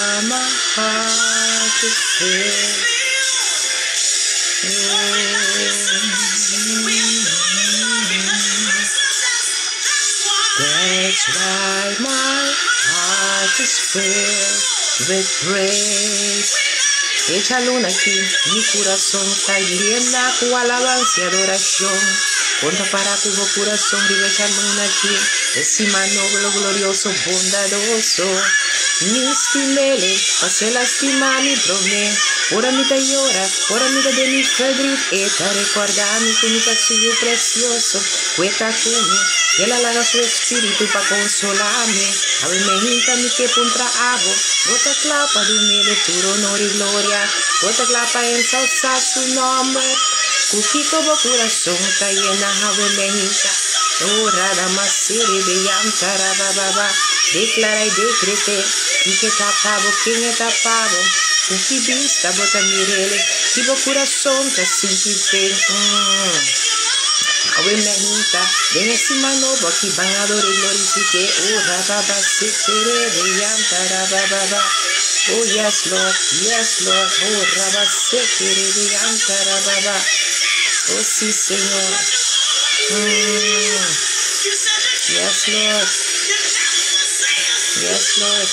My heart is filled. That's why my heart is filled with praise. Echa luna aquí, mi corazón está llena con alabanza y adoración. Conta para tu corazón, vive echa luna aquí. Encima noble, glorioso, bondadoso. Mi stimele, pase lastima mi problema. Ora mi te llora, ora mi te de mi febrid. Eta recordami que mi casillo precioso. Cueta come, que la laga su espíritu pa consolarme. Ave me hinta mi que puntra abo. Bota clapa de humilde tu honor y gloria. Bota clapa ensalzar su nombre. Cuquito bo corazón está llena, ave me hinta. Ora da masiri de yantara bababa. Declara y decrete. Y que tapabo, quien es tapabo. Que vista bota mirele. Que bo corazón está sin fe. Ave me hinta. De encima novo aquí van a adorar y glorifique. Ora baba se quiere de yantara bababa. Oh yes Lord, yes Lord. Oh raba se quiere de yantara baba. Oh sí Señor. Yes Lord. Yes Lord.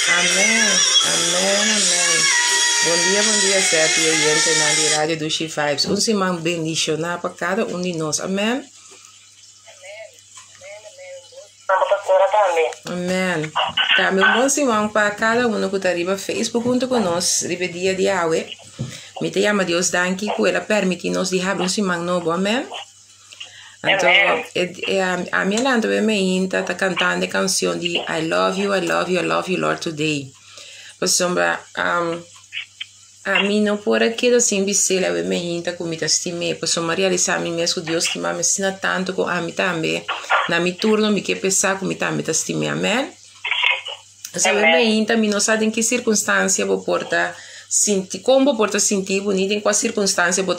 Amém, amém, amém. Bom dia, certo? E oyente na rádio do She Vibes. Um semana bendicionar para cada de nós. Amém? Amém. Também um bom semana para cada que está arriba Facebook junto conosco. Ribe dia de hoje. Me te llama Deus danke que ela permite nos de abrir semana novo. Amém? Então, a minha landa me está cantando a canção de I love you, I love you, I love you, Lord, today. Por sombra, a mim não por aquilo assim, bicela, me está com muita estima. Por sombra, realizar a mim mesmo, Deus que me ensina tanto com a mim também. Na minha turno, me quer pensar com mim também, está estima. Amém? Então, me está, me não sabe em que circunstância vou portar, como vou portar sentir bonito, em qual circunstância vou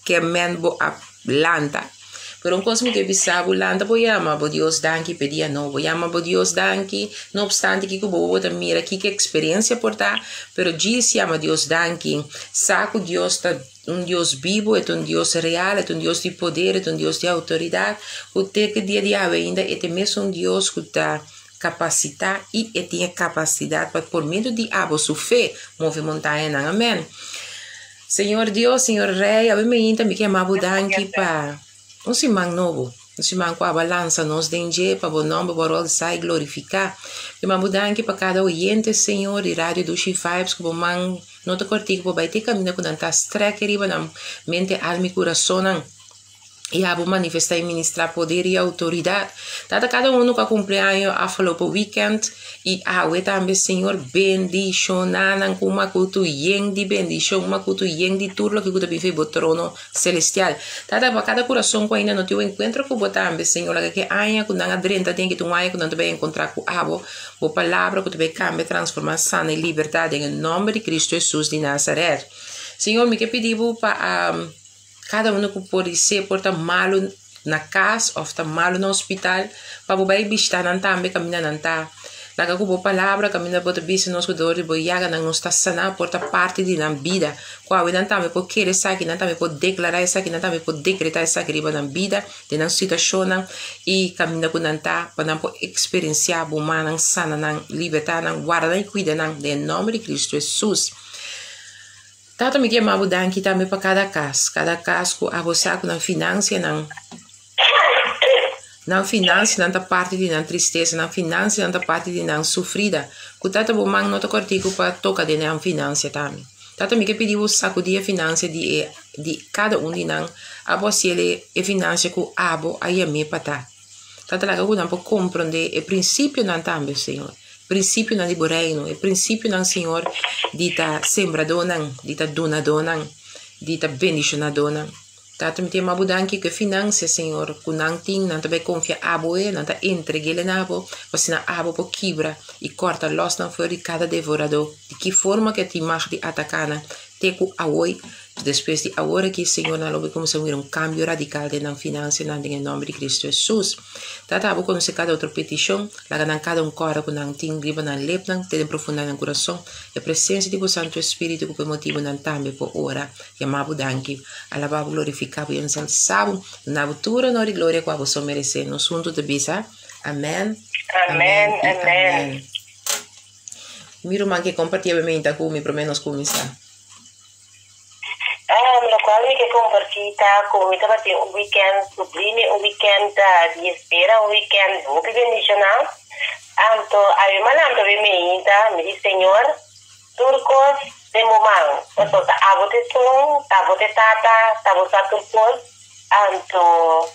que a mãe vou lanta. Pero un cosmo que bisabo landa voy a llamar a Dios danke pedia no voy a llamar a Dios danke no obstante que vou mira aqui que experiência portar pero diz llama a Dios danke saco Dios tá Deus vivo é Deus real é Deus de poder é Deus de autoridade o te que dia de ainda é mesmo Deus que tá capacitar e tem capacidade para por meio de abo sua fé move montanha amém Senhor Deus Senhor Rei ave me inta me chamava danke para um semana novo, um semana com a balança nos denge para o nome para sai glorificar. Eu me mudar aqui para cada oyente, Senhor, e rádio do She Vibes, que o man não te cortigo para vai ter caminho com tanta estreca riba na mente, alma e coração. E a manifestar e ministrar poder e autoridade. Tata cada um que acompanha a falou para o weekend e a também Senhor bendicionar com uma culto yeng de bendição, uma culto yeng de turlo que também fez o trono celestial. Tata para cada coração que ainda não tem encontro com o também Senhor, que ainda com a drenta tem que tu ainda com também encontrar com abo, a palavra que também cambia, transforma, sana e liberdade em nome de Cristo Jesus de Nazaré. Senhor, me que pediu para cada um que pode ser porta malo na casa ou está malo no hospital para o baby estar não também caminhar não tá lá que a palavra caminha para o bicho nos cuidar e boiaga não está sana porta parte de na vida qual não também pode querer essa que não também pode declarar essa que não também pode decretar essa que riba na vida de na situação e caminha com não tá para não experienciar bom não sana não libertar não guardar e cuidar não em nome de Cristo Jesus. Tanto me queima o danke também para cada caso que a você na finança não finança não tá parte de não tristeza não finança não tá parte de não sofrida que tanto o man não tá cortico para tocar de não finança também tanto me que pediu sacudir a finança de cada de não a você ele é finança que abo aí me para tanto lá que eu não pode compreender o princípio não também Senhor princípio na do reino, e princípio na Senhor dita sembradona, dita donadona, dita bendicionadona. Tato me tem uma budanque que financia Senhor, que não tem, não também confia abo não tá entregue ele na abo, você na abo por quebra e corta los na fora de cada devorador. De que forma que te mar de atacana, te ku awoi, Después de ahora que Senhor na lobe como se hubiera um cambio radical de na finança em nome de Cristo Jesus. Tata abo conhecer cada outra petição, lá na cada coro com nang ting griba na lep nang te profunda no coração, e a presença do Santo Espírito que motivo nan tambe por ora, e amabo danki, alababo glorificabo e ensalzabo, na altura no de glória que abo so merecer, no sunto de bisa. Amém. Amém. Amém. Miro man que compartilha bem com mi promenos como está. Lo qual mi che compartita con mi tabati un weekend sublime, un weekend di espera, un weekend molto bendicional. Anto ai mananto vi mi di Señor, turcos de momang. Então tá abote tung, tá abote tata, tá abote turcos. Anto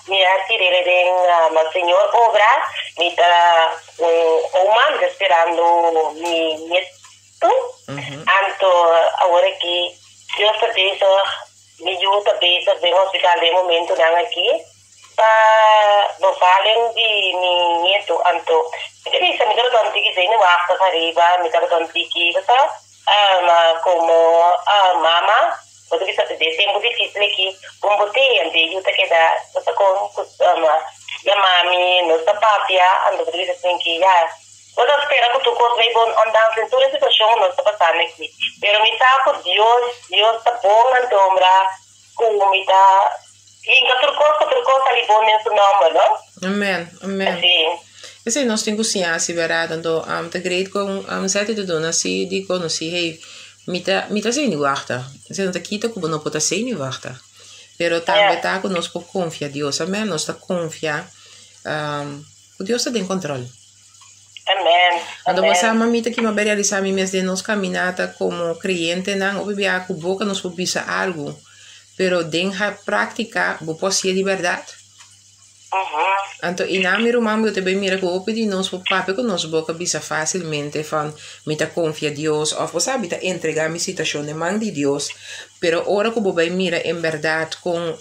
mi attirere den ma Señor obra, mi ta man esperando mi nieto. Anto agora que Deus está bezig, me ajuda bezig no hospital de momento dan aqui para bevalling di mi nieto anto. Jadi sa mitad don tiki sa ina wakta sa riba, mitad don tiki basta como mama, porque bisa te tempo difícil aqui, como te ande ajuda que dá, basta com ya mami, nossa papia, ando por isso assim que eu espero que tu consegues andar em toda a situação não está passando aqui. Pero me sabe que Deus está bom na tombra, como me está. E em outra coisa ali bom nesse nome, não? Amém, amém. Sim. Esse nós temos consciência, verdade? Então, te great com sete de dona, se digo não se hey, me tá sem guarda. Se não tá quita como não pode ser nem guarda. Pero também tá com nós por confiar Deus, amém? Nós tá confiar, o Deus está em controle. Amém. Quando você mamita que me realizar mes de nos caminata como creyente não, ou bebia com boca nos publica algo, pero denha prática, vou poder de verdade. Então, e na minha irmã, eu também mira que eu pedi nos papel que nos boca bisa facilmente van mita confia Deus, ou você habita entregar minha situação de mão de Deus, pero ora que eu mira em verdade com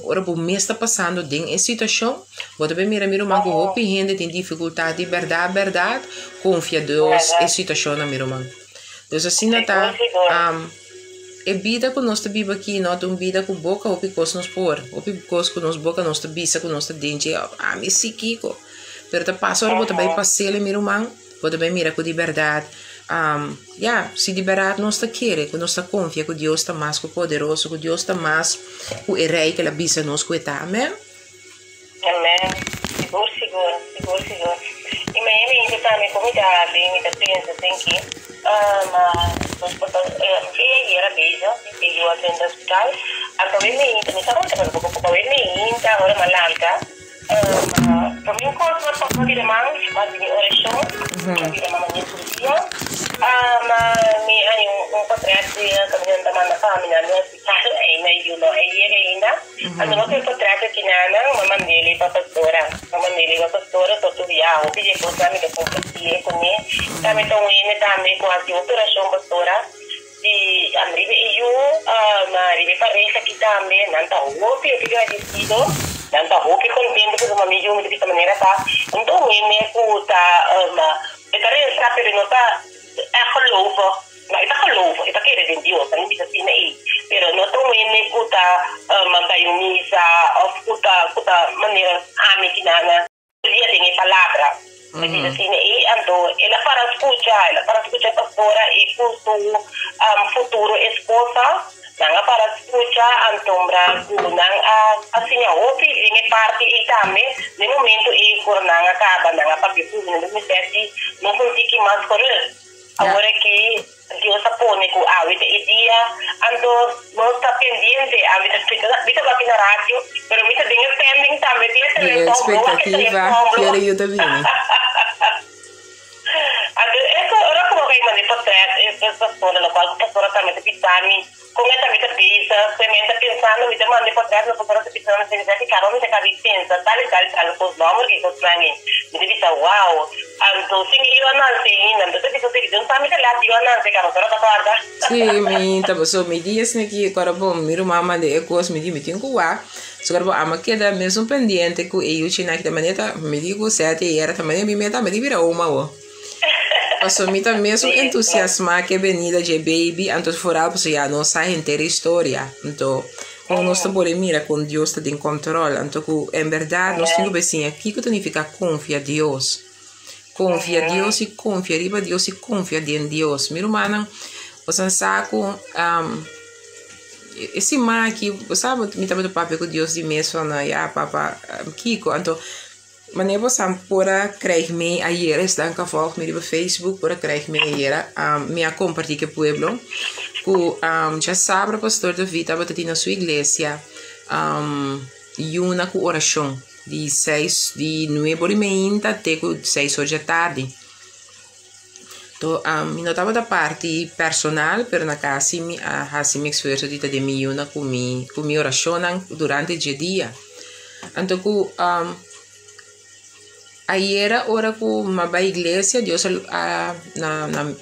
ora que me está passando dentro em situação, eu também mira minha irmã que eu pedi tem dificuldade de verdade, confia Deus em situação na minha irmã. Então, assim, tá é vida que nós vivemos aqui, não é uma vida com boca ou picos nos por, ou picos com nos boca, nós bisa com nós dente, me siquico. Pero tá passa hora, também passei ele meu irmão, também mira com de verdade, se de verdade nós tá querer, que nós tá confia que Deus está mais poderoso, que Deus está mais o rei que a bisa nos cuida, amém? Amém. Seguro. E me também como já me tá pensando que era beijo, eu atendo no hospital. Acabei me indo, me estava falando porque acabei me indo, agora malanca. Para mim, quando eu estou fazendo mãos, fazendo oração, fazendo uma manhã por dia. Me aí contrato caminhando da mana família no hospital, ainda eu não ainda. Então eu tenho contrato aqui na uma mandele para pastora, só tu via, o pedi que você me compartilhe comigo. Também estou indo também com a oração pastora. E arriba eu para isso aqui também, não tá o que eu fico decidido, não tá o que contento que uma amiga me dessa maneira tá. Então eu me puta, eu quero saber pero não tá geloof, maar ik geloof, ik ken in Dios, dan niet zien nee. Pero no to me puta, bij misa of puta manier ame kinana. Dia tem palavra. Mas assim nee, ando, ela para escuchar pastora e com futuro esposa. Nanga para escuchar antombra nang assim a ouvi em parte e também no momento e por nanga acaba nanga para que no me sente não consigo mais correr. Agora que Deus apone com a vida e dia ando não está pendente a vida vai aqui na rádio, pero me tem pending também tem expectativa que eu também. Ora como que mandi portret pastora lo qual pastora também pitami como é também pensa semente pensando me mandi portret no pastora pitando se dizer que cara me tá pensa tal os nomes que constrange me dice wow anto sim eu não sei não tô dizendo que não tá me lá eu não sei cara pastora tá guarda sim me tá so me diz que agora bom miro mama de ecos me tem que uar so agora ama queda mesmo pendiente que eu tinha que da maneira me digo certo e era também me meta me vira uma Passou me também mesmo entusiasmar que venida de baby, então fora para já não sai inteira história. Então, como nós estamos mira com Deus está em controle, então em verdade nós temos assim aqui que significa confia Deus. Confia Deus e confia riba Deus e confia em Deus. Meu irmão, você sabe esse mar aqui, você sabe, me também do papel com Deus de mesmo na ya papa Kiko, então wanneer we samen pora krijg me ayer is dan ka volg me op Facebook pora krijg me ayer me compartilhar que pueblo ku já sabe pastor David estava na sua igreja e uma com oração de 9h30 até 6 da tarde. Então, eu não estava da parte personal, mas na casa me me esforço de me una com minha oração durante o dia. Então, ayer hora que uma ba igreja Deus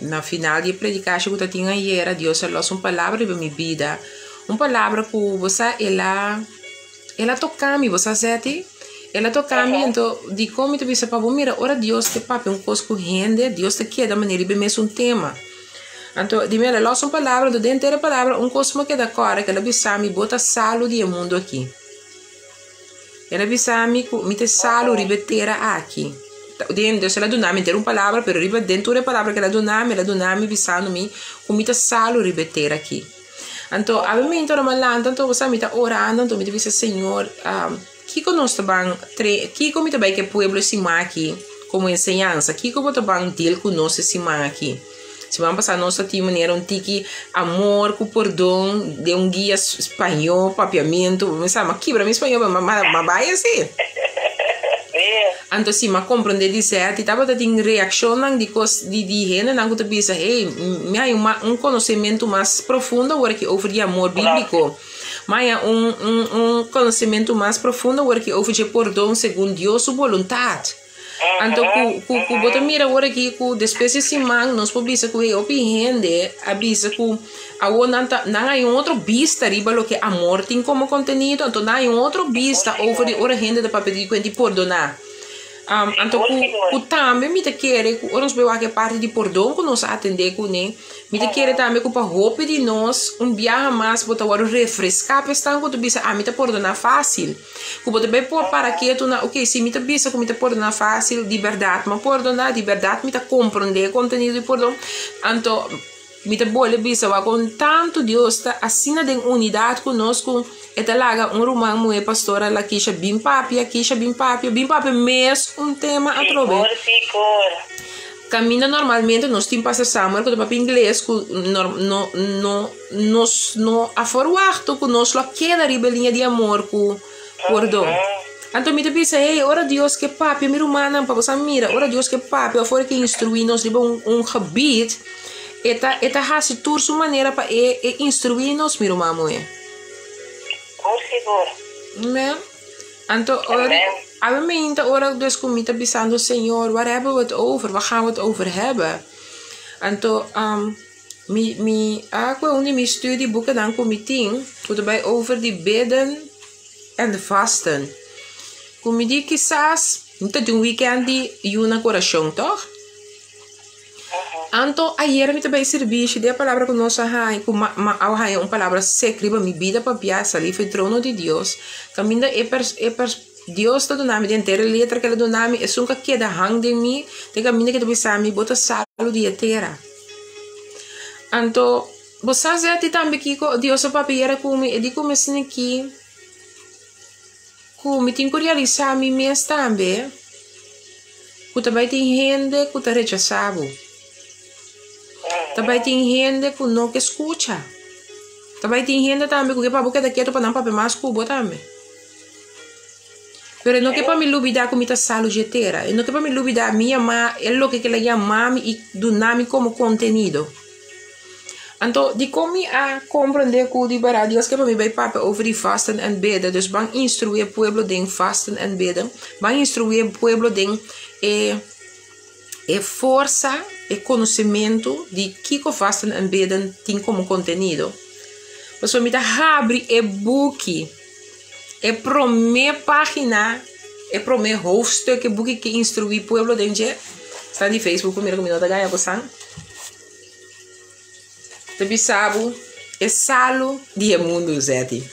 na final de predicação que eu tinha ayer Deus falou uma palavra para minha vida, uma palavra que você ela toca-me, você sente? Ela toca-me, então de como tu pensa para mira, ora Deus te papi coisa que rende, Deus te quer da maneira bem mesmo tema. Então de mera uma palavra, do dentro da palavra, coisa que da cora que ela pensa me bota saúde e mundo aqui. Ela pensa me te saúde ribetera aqui. Dentro se ela dona me ter uma palavra, pero riba dentro da palavra que ela dona me pensando me com me te saúde ribetera aqui. Então a mim então malando, então você me tá orando, então me diz Senhor, Kiko nós também Kiko me também que pueblo se aqui como ensinança, Kiko botou bem deal com nós se aqui. Se vamos passar nossa de maneira tiki amor, com perdão, de guia espanhol, papiamento, me sabe, aqui para mim espanhol, mas vai assim. Então, se me compreender de certo, e tava tendo reação de gente, não que pensa, hey, me há conhecimento mais profundo agora que over de amor bíblico. Mas há conhecimento mais profundo agora que over de perdão segundo Deus sua vontade. Então, ku bota mira agora aqui ku despeça esse man, nós podemos que o rende avisa que agora não há outro vista riba lo que amor tem como conteúdo, então não há outro vista over de ora rende da papel de quanto perdonar. Então, ku também me te quer, ku nós vemos que parte de perdão que nós atender com né, me te quer também que para roupa de nós viaja mais bota agora refrescar, pestan que tu bisa me te perdonar fácil. Que bota bem para que tu na, ok, se me te bisa que me te perdonar fácil, de verdade, mas perdonar de verdade me te compreender conteúdo de perdão. Então, me te bolha bisa com tanto Deus está assim de unidade conosco. Eta laga rumang mo pastora la kisha bim papi mesmo tema a prove. Caminha normalmente nós temos passar summer com papi inglês com no aforwarto com nós lá queda ribelinha de amor com perdão. Então me te pensa, hey, ora Deus que papi mi rumana para você mira, ora Deus que papi afora que instruir nós riba gebied. Eta hasi tur su maneira para instruir nós mi rumamo Amen. Então, a mim ora dus kom niet pensando, Senhor, waar hebben we het over? Waar gaan we het over hebben? Então, mijn studieboeken dan kom ik in, erbij over die bidden en de vasten. Kom ik die quizás, niet een weekend die juna coração, toch? Então, ayer me também serviço de a palavra que nós há, uma palavra secreta minha vida para piar salir foi trono de Deus. Caminha Deus todo nome de inteira letra que ele do nome é nunca queda hang de mim, de caminha que tu bisa me bota salo de inteira. Então, você já te também que Deus o papiera como e de como assim aqui, como tem que realizar mim mesmo também, que também tem gente que tá rechaçado. Também tem gente que não escuta. Também tem gente também que para boca daqui para não para mais cubo também. Pero não que para me lubidar com muita saúde inteira. Não que para me lubidar minha mãe é o que ela chama e do nome como conteúdo. Então, de como a compreender que o de barato Deus que para me vai para over the fasten and bidden. Dus bang instruir o pueblo de fasten and bidden. Bang instruir o pueblo de força e conhecimento de que o fasten and bidden tem como conteúdo. Você me dá abre e-book é para minha página é para meu hoofdstuk e book que instrui o pueblo de Está no Facebook, primeiro que minuto ganha você. Tapi sabe, é salo de mundo, Zeti.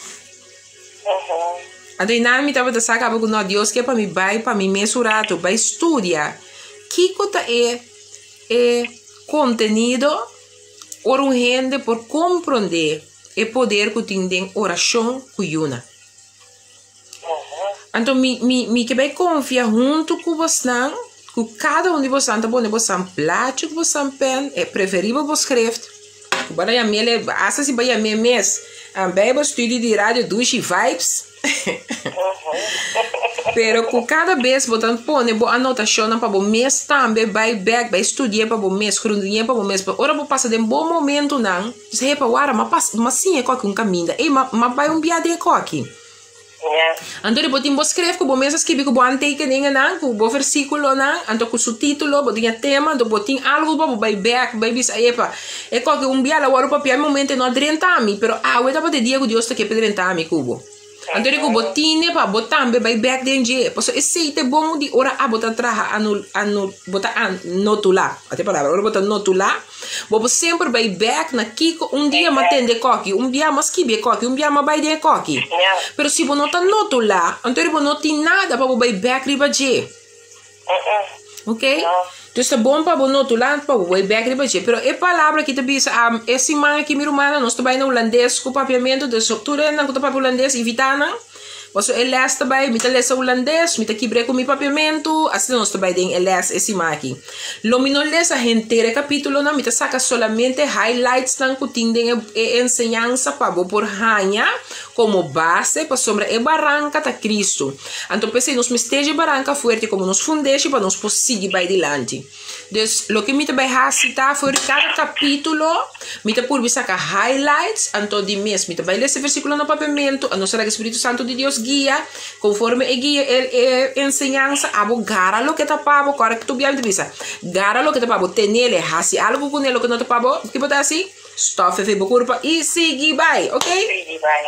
Então, não me estava a sacar porque não Deus que para me vai para me mensurar, para estudar. Que coisa é conteúdo urgente por compreender e poder que tem oração cuyuna. Então, me que vai confiar junto com você, com cada um de vocês, tá bom? Você plate com você pen, é preferível você escrever. Para a minha, essa se vai a minha mês, bem você estuda de rádio duche vibes. Pero com cada vez botando põe boa anotação para o mês também vai back vai estudar para o mês crudinha para o mês ora vou passar de um bom momento não se para agora mas sim é qualquer caminho e mas vai viagem qualquer então depois tem escrever com o mês escrever com o antekeningen não com o versículo não então com o subtítulo botinha tema depois tem algo para vai back vai bis aí para é qualquer viagem agora para pior momento não 30 anos pero eu estava de dia que Deus está que 30 anos cubo. Então, eu botine para botar vai back dentro. Posso esse é bom de ora a botar traha botar notular. Até palavra, ora botar notular. Vou sempre vai back na kiko dia matende coque, dia mas que be coque, dia mas vai de coque. Pero se você nota notular, então eu não tem nada para vai back riba de. Ok? Então está bom para notular para vai back riba de. Pero é palavra que te diz esse man que minha irmã nós trabalha no holandês com papiamento de estrutura não com papo holandês evitando. Você eles também, me lesa holandês, me quebrei com meu papiamento, assim nós também tem eles esse maqui. Lo me não lesa inteiro capítulo não, me saca solamente highlights não que tem ensinança para por ranha como base para sombra e barranca ta Cristo. Então pensei nos esteja barranca forte como nos fundeixe para nos seguir vai adiante. Então, lo que me vai citar foi cada capítulo, me por saca highlights, então de mês me vai ler esse versículo no papiamento, a não ser que o Espírito Santo de Deus guia, conforme a guia ensinança, gara lo que tá pabo, agora que tu bem de vista, gara lo que tá pabo, tenele, hasi algo com ele que não tá pabo, que botar assim, stop, fe curva e sigue vai, ok? Sigue vai.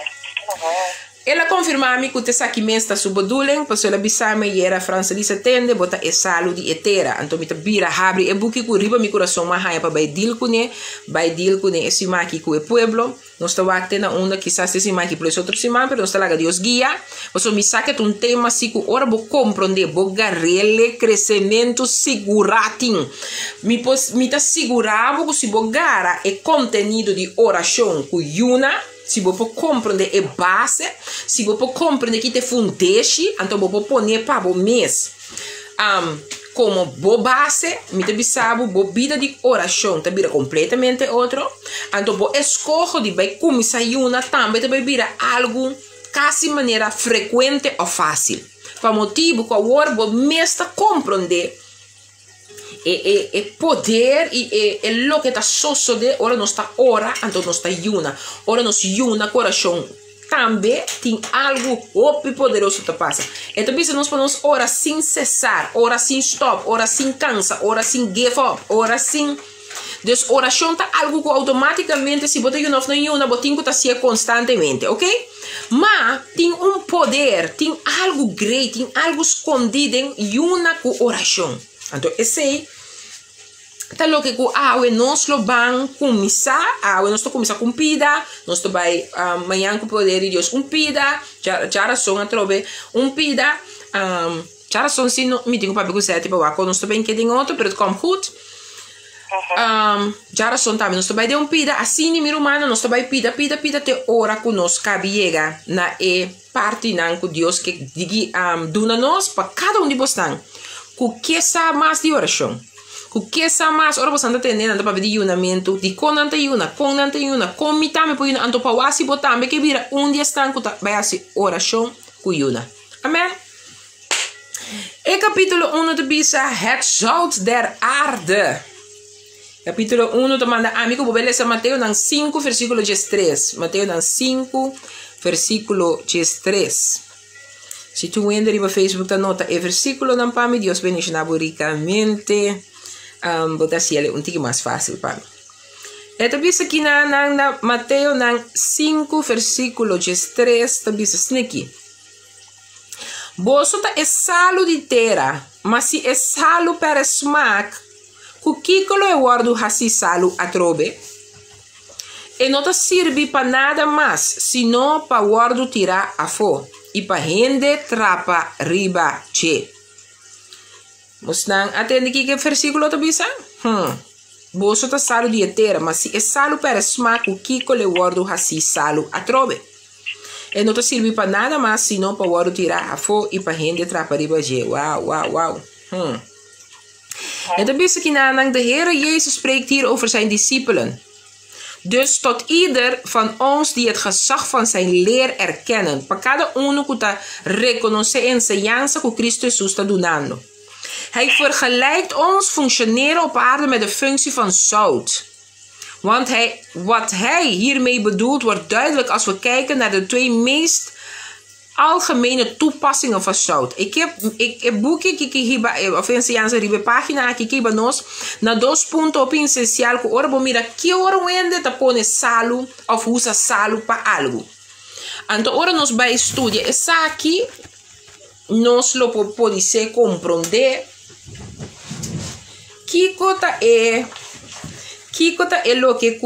Ela confirma-me que o saquimento está subadulen, porque ela bisama e era francesa tende, bota e salo de etera. Então, me vira, abre e buque com riba, meu coração mais raia para vai deal com esse maqui com o pueblo. Nós estamos aqui na onda, quizás esse maqui por esse outro semana, mas nós estamos lá, Deus guia. Você me saca um tema, assim, que ora vou compreender, vou garrele, crescimento, seguratim. Me tá segurado que se vou gara é conteúdo de oração com Yuna. Se você compreender a base, se você compreender que te fundeixe, então você pôr para o mês. Como boa base, me te sabe, boa vida de oração, te vira completamente outro. Então você escolhe de vai começar uma também, te vai virar algo quase de maneira frequente ou fácil. Para motivo que agora você mesmo compreender poder e lo que está sucedendo, ora não está ora, então não está yuna, ora não se yuna coração também tem algo poderoso que passa. Então isso nós podemos orar sem cessar, orar sem stop, orar sem cansa, orar sem give up, orar sem Deus oração tá algo que automaticamente se botar yuna não yuna, botinho está se constantemente, ok? Mas tem poder, tem algo great, tem algo escondido em yuna com oração. Então, esse é o que nós vamos começar, nós começar com pida, nós vai amanhã com o poder de Deus com pida, já são a trove pida, já são se não me digo para ver se tipo quando nós também que tem outro, pero como goed, já são também nós vai de pida, assim meu humano nós vai pida te ora que nós cabiega na parte não com Deus que diga dona nós para cada de vocês. O que sabe mais de oração? O que sabe mais? Ora você está entendendo para ver de unamento, de com me também por então para o assim botar, que vira dia estão vai assim oração com una. Amém? E capítulo 1 de Bisa, het zout der aarde. Capítulo 1 de manda amigo, vou ler Mateus 5, versículo 3. Mateus 5, versículo 3. Se tu entra no Facebook, ta nota e versículo não para mim, Deus bendiga ricamente. Botar assim, é um pouco mais fácil para mim. Então, aqui na Mateus 5, versículo 3, também assim aqui. Você é salo de terra, mas se é salo para smack, Kukikolo e wardu hasi salu atrobe. E não te sirve para nada mais, senão para wardu tirar a fo. E para rende trapa riba che. Mostang atende aqui que versículo tá bisa? Boso tá salu dietera, mas se é salu para smack kukikolo e wardu hasi salu atrobe. E não te sirve para nada mais, senão para wardu tirar a fo e para rende trapa riba che. Wauw. En dan wist ik de Heer Jezus spreekt hier over zijn discipelen. Dus tot ieder van ons die het gezag van zijn leer erkennen. Para cada uno que está reconoce a enseñanza que Cristo Jesús está donando. Hij vergelijkt ons functioneren op aarde met de functie van zout. Want wat hij hiermee bedoelt wordt duidelijk als we kijken naar de twee meest algemene toepassingen van zout. Ik heb boekje of enseñanza ribe página aqui que nos na dos puntos op essencial que ora mira que ora wende te pone salu of usa salu para algo. Então ora nos vai estudar essa aqui nos lo pode se compreender que cota é lo que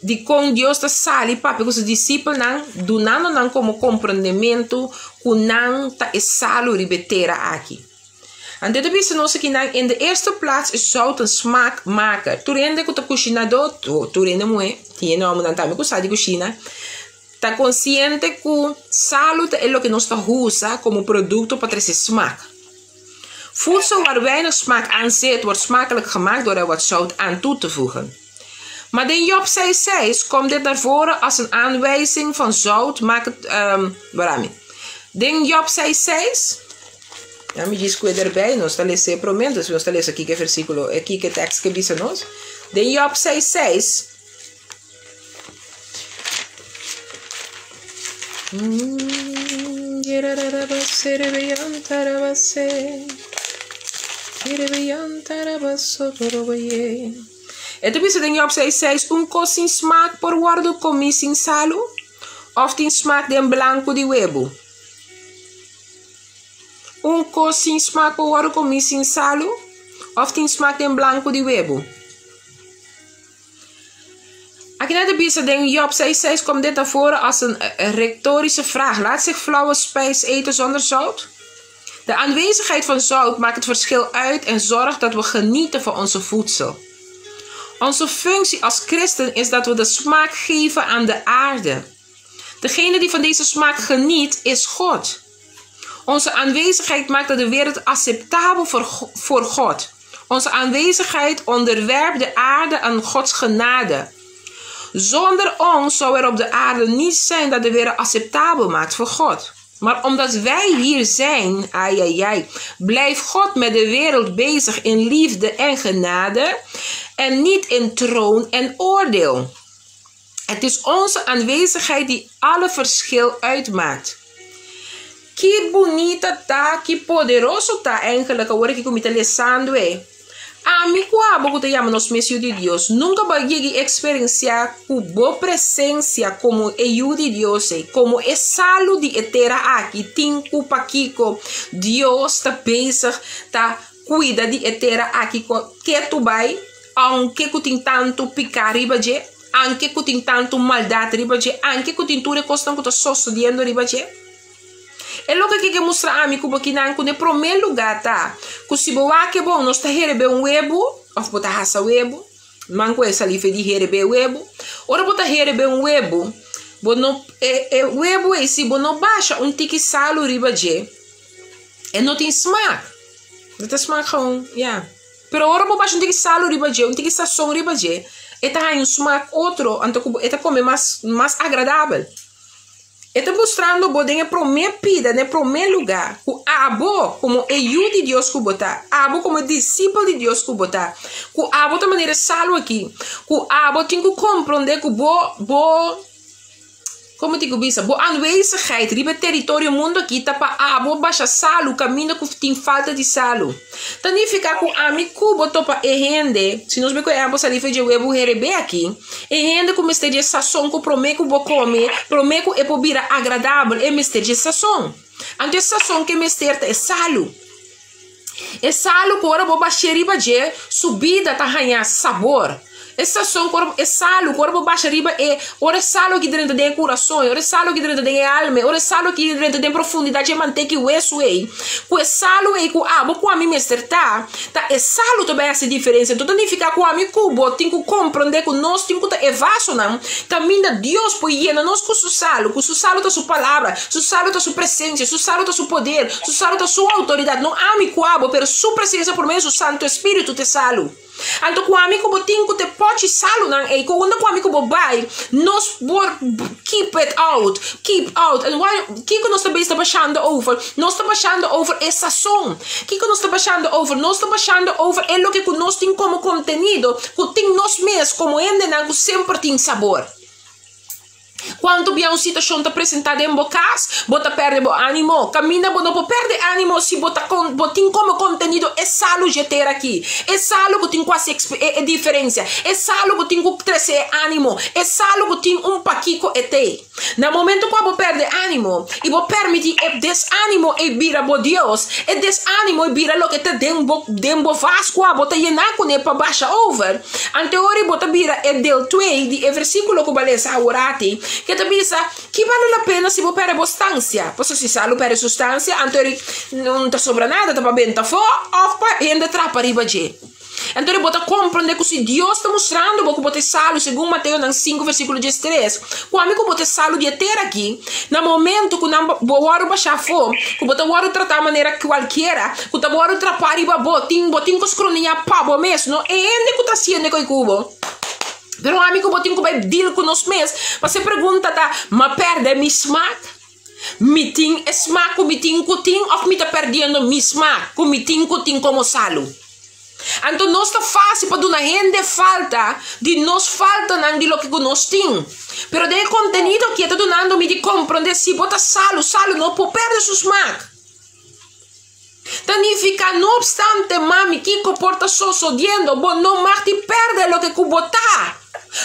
de com Deus está sali papi com os discípulos não donando não como compreendimento que não está salu ribetera aqui. En dit is nog eens in de eerste plaats is zout een smaakmaker. Toen rende ik de cocinador, toen rende moe, die nou moet dan met de cocina. Tá consciente que sal é lo que nós usa como produto para trazer smaak. Voedsel waar weinig smaak aan zit, wordt smakelijk gemaakt door er wat zout aan toe te voegen. Maar in Job 6:6 komt dit naar voren als een aanwijzing van zout. Maak het, in Job 6:6, ja, me diz que erbij, nós está lendo prometo, se nós está lendo aqui que versículo, aqui que texto que diz nós. In Job 6:6. Het is in Job 6:6 cosin smaak por guardo comi sin salu of tin smaak den blanco di huevo. Cosin smaak por guardo comi sin salu of tin smaak den blanco di huevo. Als je naar de Bijbel denkt, Job 6:6 komt dit naar voren als een retorische vraag. Laat zich flauwe spijs eten zonder zout? De aanwezigheid van zout maakt het verschil uit en zorgt dat we genieten van onze voedsel. Onze functie als christen is dat we de smaak geven aan de aarde. Degene die van deze smaak geniet is God. Onze aanwezigheid maakt de wereld acceptabel voor God. Onze aanwezigheid onderwerpt de aarde aan Gods genade. Zonder ons zou er op de aarde niet zijn dat de wereld acceptabel maakt voor God. Maar omdat wij hier zijn, blijft God met de wereld bezig in liefde en genade en niet in troon en oordeel. Het is onze aanwezigheid die alle verschil uitmaakt. Que bonita tá, que poderoso tá eigenlijk, agora que como interessando é. Amigo, abo que te llama nos mesios de Dios. Nunca vai a experienciar com boa presença como eu de Dios, como é salo de etera aqui, tinco paquico. Deus tá bezig, tá cuida de etera aqui que tu vai, aunque que tem tanto picar riba je, anche que tem tanto maldade riba je, anche que tem tudo costa que tá só estudando riba je. É logo que mostra a mim que não é primeiro lugar tá. Que se boa que bom nós tá receber huevo, ou botar raça huevo, manco essa ali de receber huevo. Ora botar receber huevo, bono huevo é se bono baixa tique salo riba je. E não tem smaak. Não tem smaak gewoon, ja. Pero ora bo baixa tique salo riba je, tique sazón riba je. E tá smaak outro, então eta come mais agradável. Está mostrando que o primeiro pida, no primeiro lugar, o abo como eu de Deus que botar, abo como discípulo de Deus que botar, o abo de maneira salvo aqui, o abo tem que compreender que como digo bisa, bo aanwezigheid, ribe território mundo aqui tá para abo baixa salo, caminho que tem falta de salo. Significa que a mim cubo topa rende, se nós bem abo salife de huevo herebe aqui, rende com mister sazón que prometo bo come, prometo é pobira agradável, é mister sazón. Ante sazón que mister é salo. E salo que ora vou baixar riba de subida tá ganhar sabor. Essa são é salo, corpo baixa riba é ora salo que dentro do coração, ora salo que dentro da alma, ora salo que dentro da profundidade mantém que o isso é. O salo é que com a mim mesterta, tá é salo também essa diferença. Então significa com a mim cubo, tem que compreender que nós temos que evaso não. Caminha Deus por llena nós com o salo tá sua palavra, su salo tá sua presença, su salo tá seu poder, su salo tá sua autoridade. Não ame cuabo, pero sua presença por meio do Santo Espírito te salo. Então, com a mim que tem que te pode salo não é quando com a mim que vai nós keep out e que nós também está baixando over essa som que nós está baixando over é o que nós tem como conteúdo que tem nós mesmos como ainda não sempre tem sabor. Quando vier uma situação tá apresentada em bocas, bota perde o ânimo, caminha, não pode perder ânimo se bota tem como conteúdo é salo de ter aqui, é salo que tem quase é diferença, é salo que tem que trazer ânimo, é salo que tem paquico ter. No momento que você perde ânimo e você permite desânimo e vira por Deus, e desânimo e vira o que te dembo vasco, você llenar com ele para baixa over. Anteori você vira é del 2 de versículo que baleza a orate. Que te pensa que vale a pena se você perde substância. Posso se salo perde substância, anterior não tá sobra nada, tá para bem, tá fora, e ainda trapa riba de. Então você compreende que se Deus está mostrando que você salo, segundo Mateus 5, versículo 13, quando você salo de ter aqui, no momento que você baixar fome, que você tratar de maneira qualquer, que você atrapar riba botim que escroninha pabo mesmo, e ainda que está sendo com o cubo. Pero amigo, eu tenho que deal com nós mesmos. Você pergunta, mas perde mi smack? Me tem smack, me tem cutim, ou me está perdendo mi smack, me tem cutim como salo? Então, não está fácil para uma gente falta, de nós falta não de lo que nós temos. Pero de conteúdo que está dando me de compreender se bota salo não pode perder seu smack. Significa, não obstante, mami, que comporta só odiando, bom, não mais te perde lo que botar.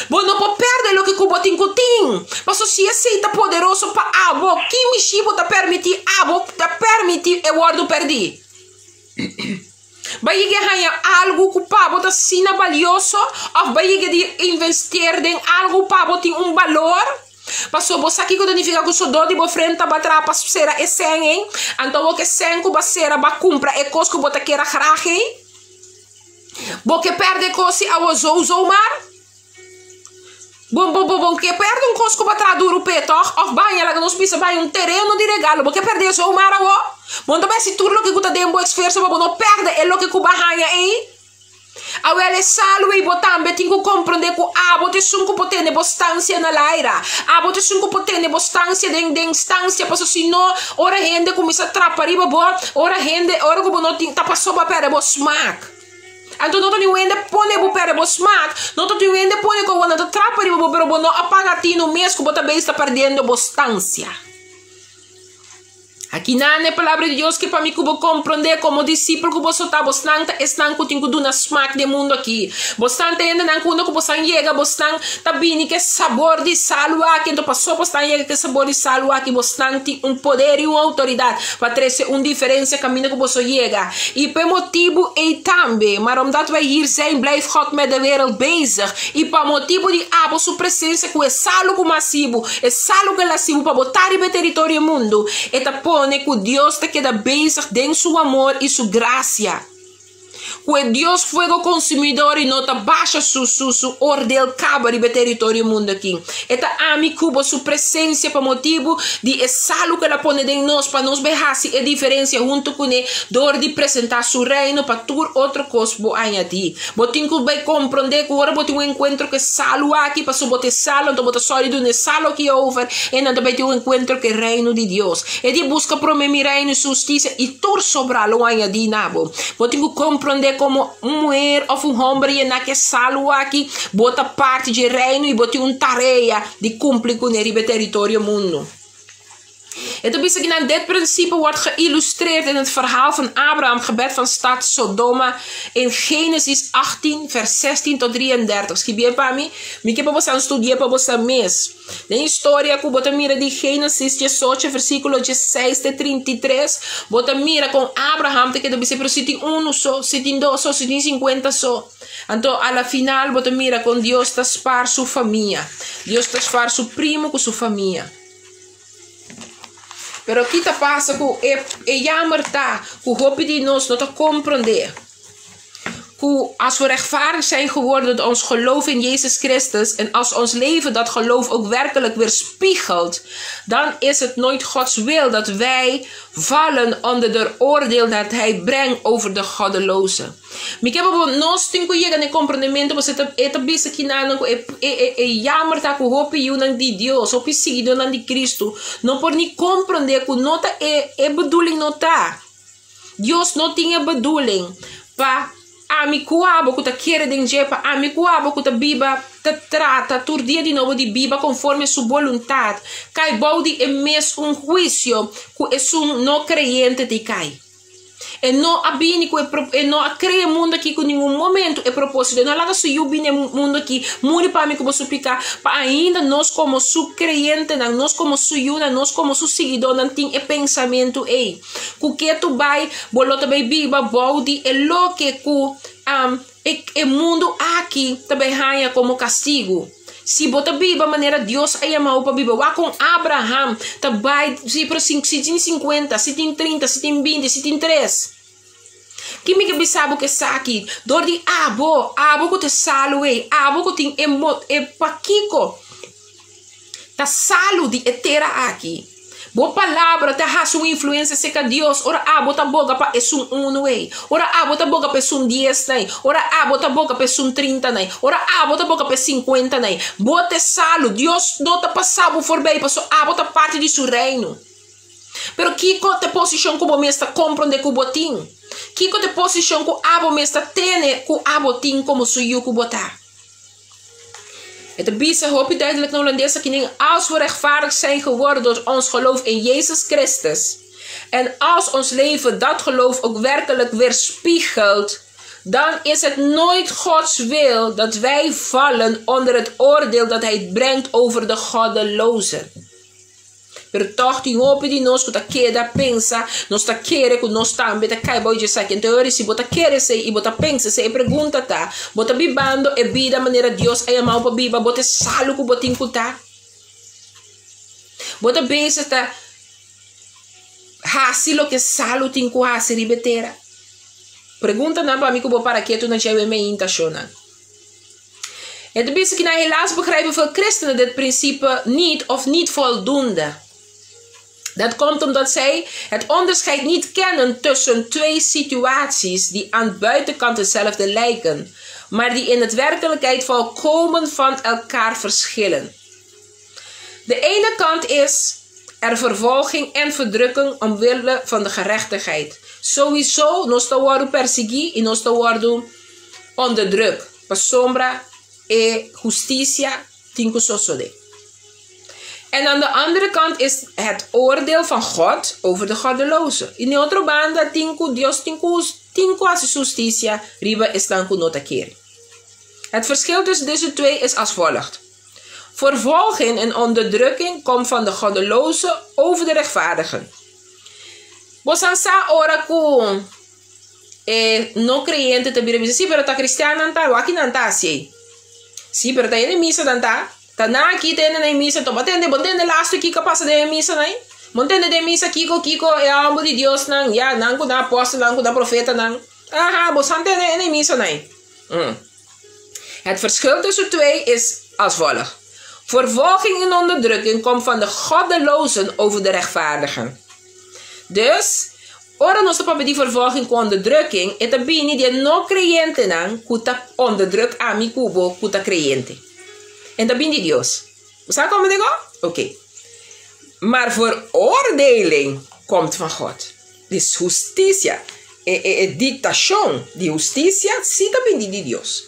Bom, não pode perder o que o botim cutim. Mas se aceita poderoso para abo, que me chibo tá permitir eu guardo perdi. Vai ganhar algo que para botar sina valioso, ou vai investir em algo para botar valor. Passou você aqui que significa que o seu de frente vai para para ser é sem, então o que sem que vai ser vai comprar é coisa que bota queira rache. Porque perde coisa a usou mar. Bom, que perde coisa que vai traduzir o peito, ou vai ela que nos pisa vai terreno de regalo, porque perde isso o mar agora. Bom, também se tudo o que você tem um esforço, não perde é o que você vai aí. Agora é salo e também tem que compreender que você tem que ter bastância na laira, você tem que ter bastância de instância, porque senão ora gente começa a atrapar riba boa, ora gente ora que não tem tá passou para perder o smack. Então não tem ainda põe o perder o smack, não tem ainda põe que quando atrapar riba boa, pero não apaga ti no mês que você também está perdendo bastância. Aqui na palavra de Deus que para mim que vou compreender como discípulo que você está bastante estão que tem que dar smack de mundo aqui. Bastante ainda não quando que você chega bastante tá bem que sabor de salo aqui então passou bastante chega que sabor de salo aqui bastante poder e uma autoridade para trazer diferença caminho que você chega. E por motivo e também, maar omdat wij hier zijn blijft God met de wereld bezig. E para motivo de sua presença que é salo que massivo, é salo que lassivo para botar em território mundo. Eta que Deus te queda bezig em seu amor e sua graça. Que Deus fuego consumidor e não te baixa su ordem cabo de território mundo aqui. Eta ami cubo sua presença para motivo de salo que ela põe em nós para nos berrar se a diferença junto com ele dor de apresentar seu reino para tur outro coisa bo añadir. Botin que vai compreender que agora botin encontro que salo aqui para botar salo, então botar sólido ne salo aqui over e não também tem encontro que reino de Deus. E de busca pro mi reino e justiça e tur sobralo añadir nabo. Botin que compreender como mulher ou homem na que salo aqui bota parte de reino e bota tarefa de cumprir com ele território mundo. En toen wist ik, dit principe wordt geïllustreerd in het verhaal van Abraham, gebed van stad Sodoma, in Genesis 18, vers 16 tot 33. Schibie para mim, me que para você estudar para você mesmo. Na história que você mira de Genesis 18, versículo 16 de 33, você mira com Abraham, que você pero se tem 1 só, se tem 2 só, se tem 50 só. Então, a la final, você mira com Deus taspar sua família. Deus taspar seu primo com sua família. Pero aqui tá passa que jammer tá, que hoop die ons not te compreender. Als we rechtvaardig zijn geworden door ons geloof in Jezus Christus en als ons leven dat geloof ook werkelijk weerspiegelt, dan is het nooit Gods wil dat wij vallen onder de oordeel dat Hij brengt over de goddelozen. Ik heb op ons tinko llegan en comprendimiento pues eta bisa kinano jammer ta ko hopi yun di Dios, hopi seguido nan di Cristo, no por ni comprender que nota bedoeling nota. Dios no tinha bedoeling pa ami kuabo kuta quiere denjepa ami kuabo kuta biba te trata turdia de novo de biba conforme su voluntad cai baudi é mes juicio que es no creyente de cai e no abini e no crea mundo aqui com nenhum momento é propósito não laga su yubine mundo aqui muri para mim como suplicar para ainda nós como su creyente nós como su yuna nós como su seguidor não tem pensamento ei que tu vai bolota vai biba baudi é lo que o mundo aqui também ganha como castigo. Se bota biba maneira Deus aí amou para biba. Lá com Abraham também se para 50, se tem 30, se tem 20, se tem 3. Que me que sabe que aqui? Dor de abo que te salo abo que tem paquico. Tá salo de etera aqui. Boa palavra te ha sua influência seca Deus. Ora bota boca para es uno ora bota boca para 10 nei. Ora bota boca para 30 nei. Ora bota boca para 50 nei. Bota salo. Deus não te passava por bem, passou bota parte de seu reino. Pero que te posição como mesta compreende que botin. Que te posição que abo mesta tene que abotin como suyo que botar. Het is hoop duidelijk nou deze kinderen als we rechtvaardig zijn geworden door ons geloof in Jezus Christus en als ons leven dat geloof ook werkelijk weerspiegelt, dan is het nooit Gods wil dat wij vallen onder het oordeel dat Hij brengt over de goddelozen. Pero toch die hoop die nos que queda pensa, nos ta querer que nos tambe ta cai boy just like teoria si bota querer sei e bota pensa sei pergunta ta, bota bibando e vida maneira Dios é amar para biba, bota salo que bota incultar. Bota pensa ta hasi lo que salo tinku hasi ribetera. Pergunta na para mim que para que tu na chave me intashona. Het is que helaas begrijpen veel christenen dit principe niet of niet voldoende. Dat komt omdat zij het onderscheid niet kennen tussen twee situaties die aan de buitenkant hetzelfde lijken, maar die in het werkelijkheid volkomen van elkaar verschillen. De ene kant is er vervolging en verdrukking omwille van de gerechtigheid. Sowieso, nos te worden perseguido y nos te worden onderdrukt. Per sombra e justicia tinko sosode. En aan de andere kant is het oordeel van God over de goddelozen. In de andere banda tinko Dios tinko as justicia riba están ku nota keri. Het verschil tussen deze twee is als volgt. Vervolging en onderdrukking komt van de goddelozen over de rechtvaardigen. Bosansa ora ku no creyente te bira sí, pero ta cristiana anta, waki nanta si. Sí, pero ta yene misa danta. Ta na aquí tene na misa, to batende lasto ki ka pasa de misa nai. Montende de misa kiko e ambo di Dios nang ya nang ku na apóstol nang ku na profeta nang. Aha, bosante na misa nai. Het verschil tussen twee is als volgt. Vervolging en onderdrukking komt van de goddelozen over de rechtvaardigen. Dus, ora nos papi die vervolging con onderdrukking, et abini die no creyente nang kuta onderdruk ami kubo kuta creyente. En dat bindi Dios. Sabe como digo? Oké. Maar veroordeling komt van God. Dus justicia. Dictación. Die justicia, sí dat bindi di Dios.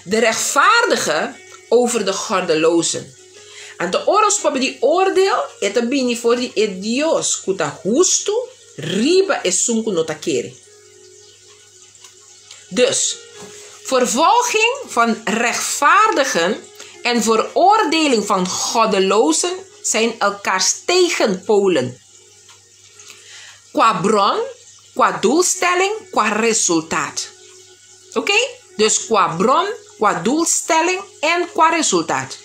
De rechtvaardige over de goddelozen. Então, oros para de oordeel, é também voor die é Deus, que está justo, riba é sunku nota quere. Dus, vervolging van rechtvaardigen en veroordeling van goddelozen zijn elkaars tegenpolen. Qua bron, qua doelstelling, qua resultaat. Oké? Dus qua bron, qua doelstelling en qua resultaat.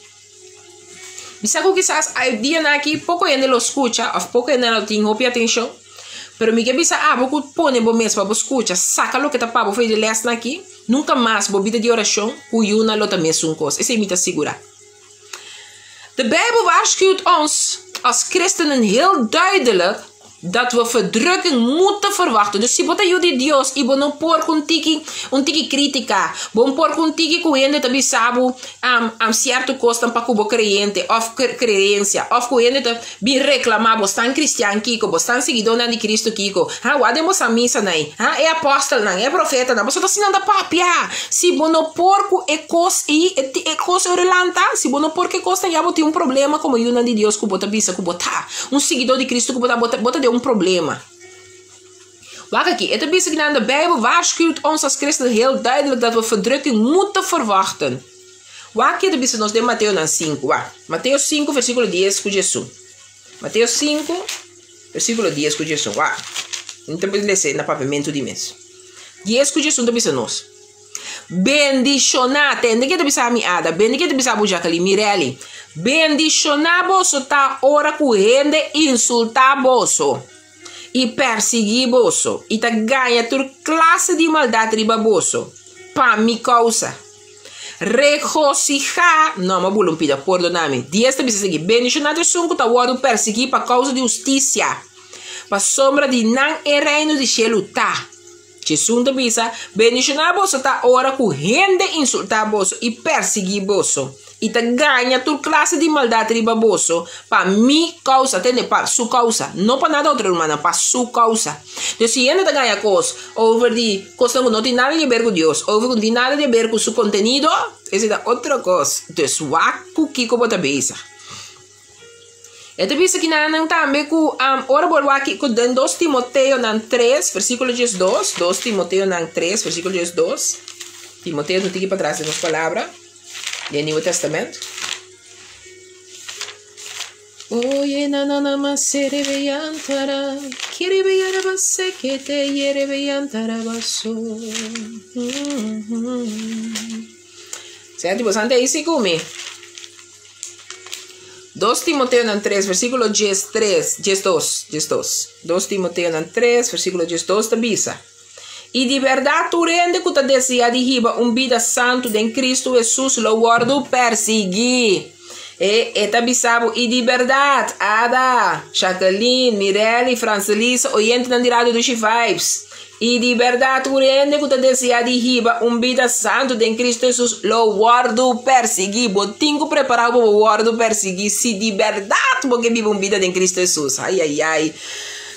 Bisa quizás hay día aquí poco en lo escucha, o poco en lo tengo atención. Pero mi que bisa vou pone bo mes para escucha, saca lo que tá para fazer les aqui, nunca mais bo vida de oração, o yuna lo também sun cos. Esse me te segura. De Bijbel waarschuwt ons als christenen heel duidelijk dat we verdrukking moeten verwachten. Dus si bota yo de Dios y bono por un tiki crítica, bon por un tiki coende tabi sabu certo costa pa cubo creyente of creencia of coende ta bi reclamar bostan cristian kiko, bostan seguidor de Cristo kiko. Wademos a missa nai. É apóstolo nai, é profeta nai. Você tá assinando papia. Si bono porco e coisa relanta, si bono porco e costa ya boti problema como yuna de Dios cubo tabisa cubo ta. Seguidor de Cristo cubo bota de problema. Wacht aqui, het is in de Bijbel waarschuwt ons als christenen heel duidelijk dat we verdrukking moeten verwachten. Wacht aqui, het is nos de Mateus 5. Mateus 5, versículo 10 com Jesus. Mateus 5, versículo 10 com Jesus. Então, vamos ler no pavimento de mês. 10 com Jesus, então, nos. Bendicionate, ninguém te bisa mi ada, ninguém te bisa bujakali Mireli. Bendicionaboso ta ora corrende insultaboso e perseguiboso e ta ganha tur classe de maldade ribaboso pa mi causa. Regocijar, não, mas bulum pida, perdoname. 10 te bisa seguir. Bendicionado sunco ta ora perseguir pa causa de justiça. Pa sombra de nan e reino de cielo ta. Jesus te bisa, bendicionaboso ta ora corrende insultaboso e perseguiboso. E te ganha tu classe de maldade ribaboso para mi causa, entende? Para sua causa, não para nada outra humana, para sua causa. Então se ele te ganha coisa over de coisa que não tem nada a ver com Deus, over não tem nada a ver com seu conteúdo, essa é outra coisa. Então waku kiko bota beisa. Então bisa que não também com ora bol aqui com 2 Timoteo 3 versículo 2, 2 Timoteo 3 versículo 2. Timoteo não tem que para trás das palavras. Do Novo Testamento. Oye na masere beyantara, kiri beyara basse que te yere beyantara basso. Certo, você anda aí se come. 2 Timoteo 3, versículo 2. 2 Timoteo 3, versículo 2 da bisa. E de verdade tu rende que tu deseja de riba vida santo em Cristo Jesus lo guardo persegui. E tabisabo e de verdade Ada, Jacqueline, Mirelle, Francelisa, oyente na dirado dos vibes. E de verdade tu rende que tu deseja de riba vida santo em Cristo Jesus lo guardo persegui. Botinho preparado para guardo persegui. Se de verdade porque vive vida em Cristo Jesus. Ai, ai, ai.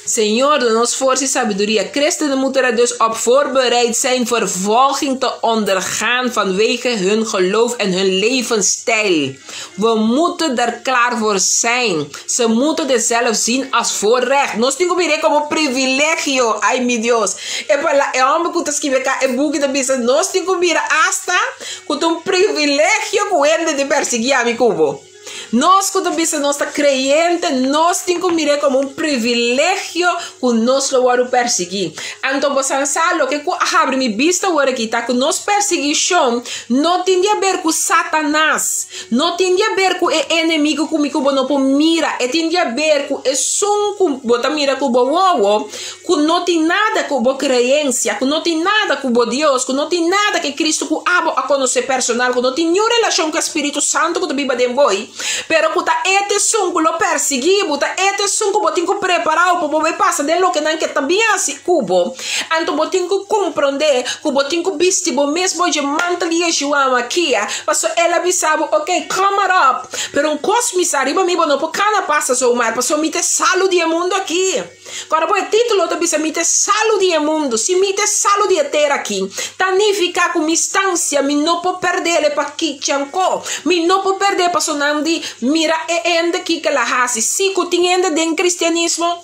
Senhor, door ons força e sabedoria, christenen moeten er dus op voorbereid zijn vervolging te ondergaan vanwege hun geloof en hun levensstijl. We moeten er klaar voor zijn. Ze moeten het zelf zien als voorrecht. Nós temos que ver como privilegio. Ai, meu Deus. É homem que escreve cá, é book da bisa. Nós temos que ver hasta com privilegio que de perseguir a mi cubo. Nós, quando nós está creyente, nós temos que mirar como privilégio que nós vamos perseguir. Então, você sabe que abre minha vista agora que está com nós perseguição, não tem a ver com Satanás, não tem a ver com o inimigo que não mira, tem a ver com o som que você mira com o bobo, que não tem nada com a crença, que não tem nada com o Deus, que não tem nada que Cristo que a conhecer personal, que não tem nenhuma relação com o Espírito Santo que vive dentro de você. Pero kuta ete sunku lo persegui, buta ete sunku botinho preparar o povo passa de lo que não que também assim cubo. Anto botinho compreender, que botinho bisti bo mesmo de mantelia João aqui, passo ela bisabo, ok, come up. Pero cosmis arriba mi bono por cana passa so mar, passo mi te salude mundo aqui. Agora põe título da bisa mi te salude mundo, se mi te salude ter aqui. Tanifica com mi instância, mi não po perder para aqui chanco, mi não po perder passo não de mira ende que la hasi. Si que tem ende den cristianismo,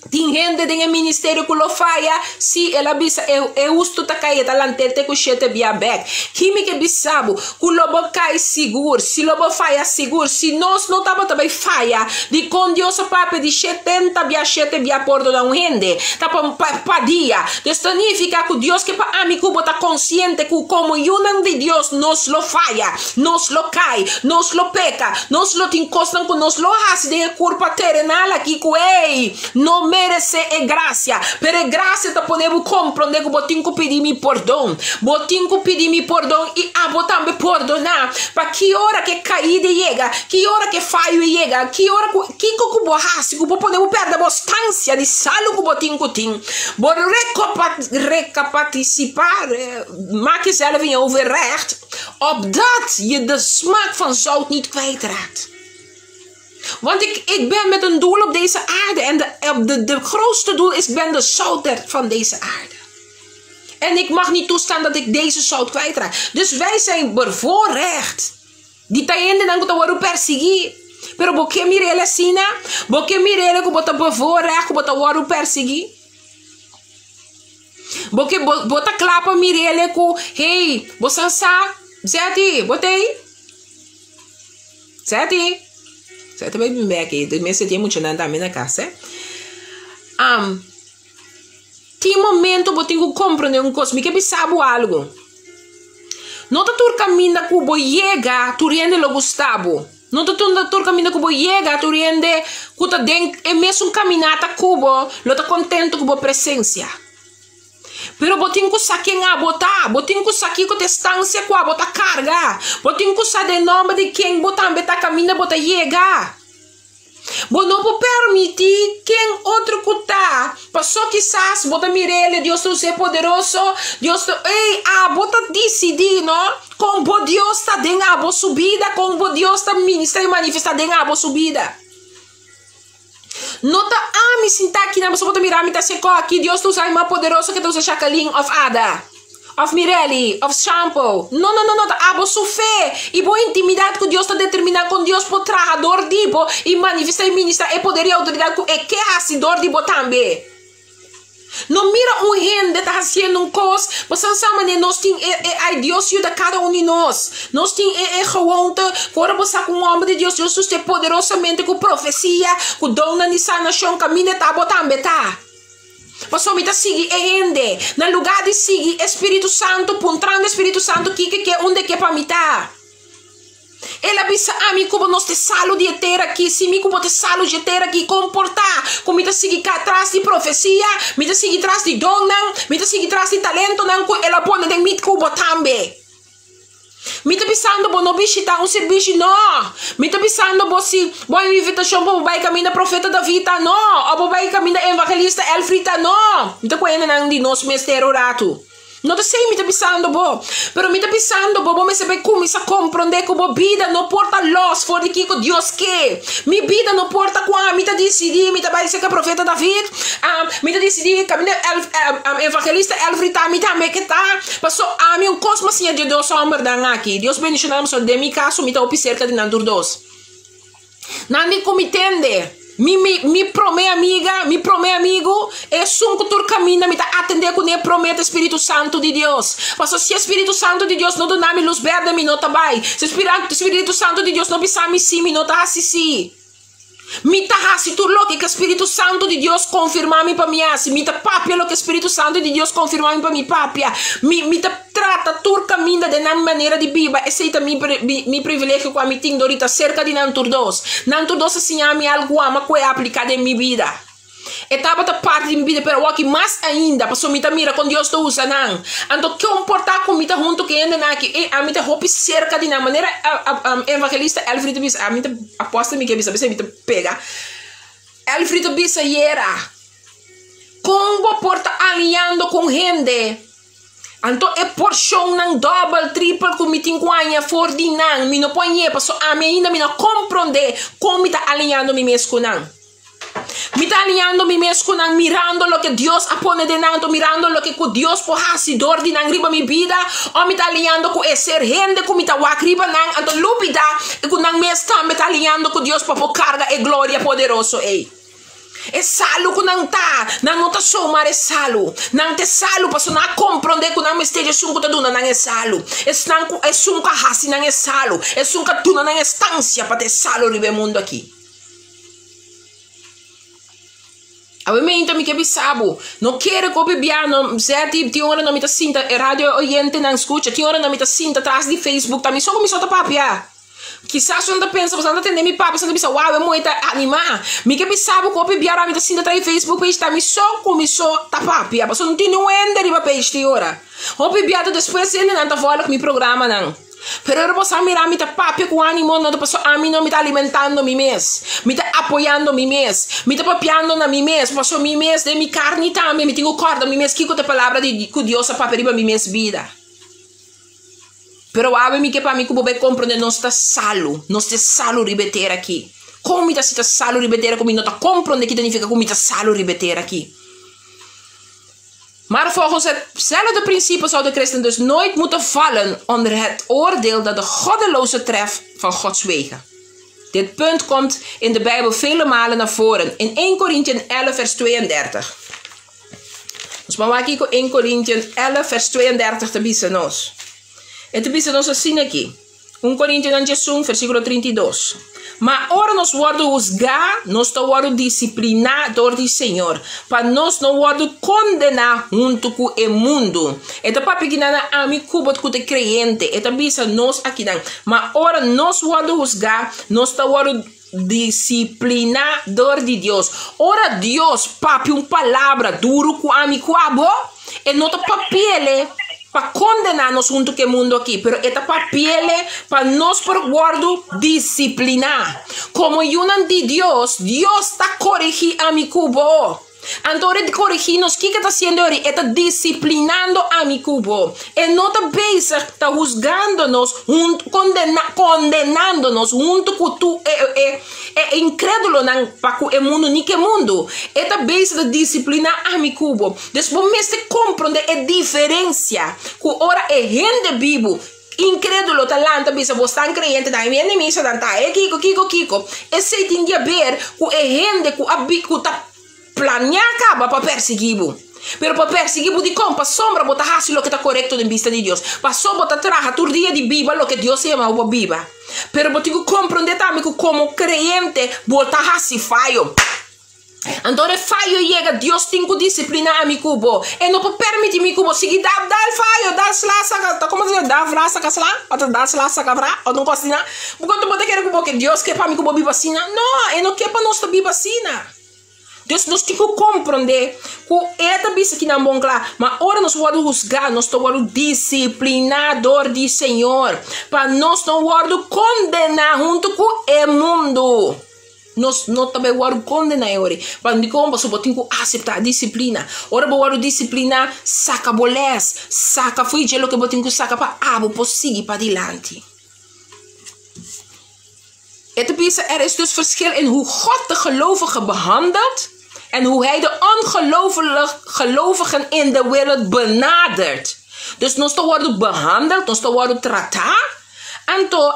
tem gente den ministério que lo faia, si ela bisa usto ta caeta lantete ku chete bia back. Kimi que bisabo, ku lobo cai seguro, si lobo faia seguro, si nós não tava também faia, de com Deus o papo de 70 bia chete bia pordo da gente, tá pa dia. Isso significa que Deus que pa amigo bota consciente que como união de Deus nos lo faia, nos lo cai, nos lo peca, nos lo tincostan com nos lo hasi de culpa terrenal aqui que ei, no merece graça, per graça ta ponevo compreender que botinho pedir me perdão, botinho pedir me perdão e botambe perdonar, para que hora que caída chega, que hora que falho chega, que hora que borrasse, que ponevo perder a bastância de salo que botinho tem, bo recapacitar, maak jezelf in je overrecht, opdat je de smaak van zout niet kwijtraakt. Want ik ben met een doel op deze aarde. En de grootste doel is, ik ben de zout van deze aarde. En ik mag niet toestaan dat ik deze zout kwijtraak. Dus wij zijn bevoorrecht. Die tayende dan moet worden perseguir. Pero boke mirele sina, boke mirele ko bota bevoorrecht, ko bota worden perseguir. Boke bota klapa mirele ko, hey, bosansa, zeti, botei. Zeti. Você também me vê aqui, de mês de muito nada na casa. Tem momento que eu tenho que compreender coisa, que sabe algo. Não tá tur caminho que eu chega, tu rende lo Gustavo. Não tá tur caminho que eu chega, tu rende, que tá dentro, é mesmo caminhada que eu tá contento com a presença. Pero botin ku saking botar, botin ku saki ko distância com a botar carga, botin ku sa de nome de quem botar beta caminha botar chega. Bo não vou permitir quem outro cutar, passou quizás bota mirele, Deus tu é poderoso, Deus tu, bota decidir, não? Como Deus tá dentro a boa subida, como Deus tá ministra e manifesta dentro a boa subida. Nota me sentar aqui na pessoa mirar me tá seco aqui Deus tu sai mais poderoso que tu usa Jacqueline of Ada of Mirelli of Shampoo não tá abo fé e boa intimidade que Deus tá determinado com Deus por trajador tipo e manifesta e ministra e poder e autoridade que é assidor tipo também. Não mira gente está fazendo coisa, você sabe que nós temos Deus ajuda cada de nós. Nós temos gewoonte, agora você com o homem de Deus, Deus é poderosamente com profecia, com dona de sanação, caminho está botando beta. Você me está seguindo gente, no lugar de seguir Espírito Santo, puntrando Espírito Santo que onde que para mitar. Ela bisa ami como nós te salo de ter aqui, se me como te salo de ter aqui comportar, como me te seguir atrás de profecia, me te seguir atrás de dom, me te seguir atrás de talento, não ela pode de mim como também. Me te pensando bo não visitar serviço não, me te pensando bo se boa invitação bo vai caminho profeta da vida não, ou bo vai caminho evangelista Elfrita não, me te conhece não de nós mestre rato. Não sei me tá pensando bo, pero me tá pensando bo me sabe como isso compreender que bo vida não porta los for de que Deus quer. Mi vida não porta com me tá decidir, me tá vai ser que profeta David, me tá decidir caminho evangelista Elfrita, me tá me que tá, passou a mim cosmo assim de Deus homem dan aqui. Deus bendicionamos so de mi caso me tá op cerca de nandur dos. Nandi como entende? Mi prome amiga, mi prome amigo, é sunco tur caminha, me tá atender com o promete Espírito Santo de Deus. Mas se Espírito Santo de Deus não dá me luz verde, me não tá bem. Se Espírito Santo de Deus não pisa me sim, me não tá assim. Me tá assim, tu louco que Espírito Santo de Deus confirma-me para mim assim. Me tá papia lo que Espírito Santo de Deus confirma-me para mim papia. Me tá trata tur caminha de uma maneira de viva. Esse é mi privilégio que eu me tenho ahorita cerca de Nantur 2. Nantur 2 assim a mim algo ama que é aplicado em minha vida. Etapa da parte de minha vida, pero aqui mais ainda, para me mira com Deus tu usa não. Então que comportar comigo junto que ainda aqui, a mim te roupa cerca de uma maneira evangelista Elfrida bisa, a mim te aposta me que bisa me te pega. Elfrida bisa era como porta alinhando com gente. Então é porção não double, triple com me tinha anha for de não, me não põe para só a mim ainda me não compreender como me tá alinhando me mesmo não. Me está alinhando mi mes con mirando lo que Dios pone delante, mirando lo que Dios puede hacer de riba mi vida, o me está alinhando con ser gente que me está wakriba nang anto lupida e con nang mes me está alinhando con Dios para carga e gloria poderoso ei. É salo que não tá, não tá somar é salo, não te salo para não compreender que não esteja sunco tá duna não é salo, é sunca hasi não é salo, é sunca tuna não é estância para te salo ribe mundo aqui. Obviamente me que sabo, não quero que o bibiano, certo? Tem hora não me tá sinta, rádio oyente não escuta, tem hora não me tá sinta atrás de Facebook, tá me só começou a papia. Quizás quando pensa, você não entende meu papo, você não pensa, uau, é muito animar. Me que sabe que o bibiara me tá sinta atrás Facebook, page tá me só começou a papia, você não tem nenhum ender de page de hora. O bibiara depois ele não tá falando com meu programa não. Pero eu posso mirar me tá papia com ânimo, não posso a mim não me tá alimentando mi mês, me tá apoiando mi mês, me tá papiando na mi mês, posso mi mês de mi carne também, me tenho corda mi mês que com a palavra de que Deus a paperiba mi mês vida. Pero abre-me que para mim que vou compreender não está salo ribeter aqui. Como está salo ribeter como não está compreender que significa como está salo ribeter aqui. Maar volgens hetzelfde principe zou de christen dus nooit moeten vallen onder het oordeel dat de goddeloze treft van Gods wegen. Dit punt komt in de Bijbel vele malen naar voren. In 1 Corinthians 11 vers 32. Dus maar aqui com 1 Corinthians 11 vers 32 te bisa nós. E te bisa nós assim aqui. 1 Coríntios 1 versículo 32. Mas ora nós vamos juzgar, nós vamos disciplinar door die Senhor, para nós não vamos condenar junto com o mundo. E tá papi que nada ami kubot com o crente. E tá bisa nós aqui não. Mas ora nós vamos juzgar, nós vamos disciplinar door de Deus. Ora Deus papi palavra duro com ami kuabo e não tá papele para condenar-nos junto com o mundo aqui, pero esta papel para nós por guardo disciplinar. Como eu de Deus, Deus está corrigindo a mi cubo. Então, de corrigir-nos, o que está fazendo agora? Está disciplinando a mi cubo. E não está bem, está juzgando-nos, condenando-nos junto com tu, é incrédulo para o mundo, nem que mundo. Está bem de disciplinar a mi cubo. Depois, você compreende a diferença. Que ora é gente vivo. Incrédulo talanta bisa você crente da minha missa da tá é kiko e se tem de ver que é gente que abico tá planear acaba para perseguir. Pero para perseguir de compa sombra bota hasil lo que está correcto de vista de Dios. Passou bota traja todo dia de Bíblia lo que Deus chama o Bíblia. Pero botigo compreender também que como crente bota hasil falho. Então é falho chega Deus tem que disciplinar a mi cubo. E não pode permitir mi cubo seguir dar falho, dar slaça, como dizer, dar fraça casla, ou dar slaça cabra, ou não pode não. Porque tu pode querer que Deus quer para mi cubo Bíblia assim. Não, e não quer para nós Bíblia assim. Deus nós temos que compreender que é também isso aqui não é bom claro, mas ora nós vamos juzgar, nós vamos disciplinador de Senhor, para nós não vamos condenar junto com o mundo. Nós não também vamos condenar agora, para não como você tem que aceitar a disciplina. Ora vamos disciplinar, saca bolés, saca foi gelo que você tem que sacar para seguir para adiante. Het is dus verschil in hoe God de gelovigen behandelt en hoe hij de ongelovigen in de wereld benadert. Dus nós worden behandeld, nós worden tratar, então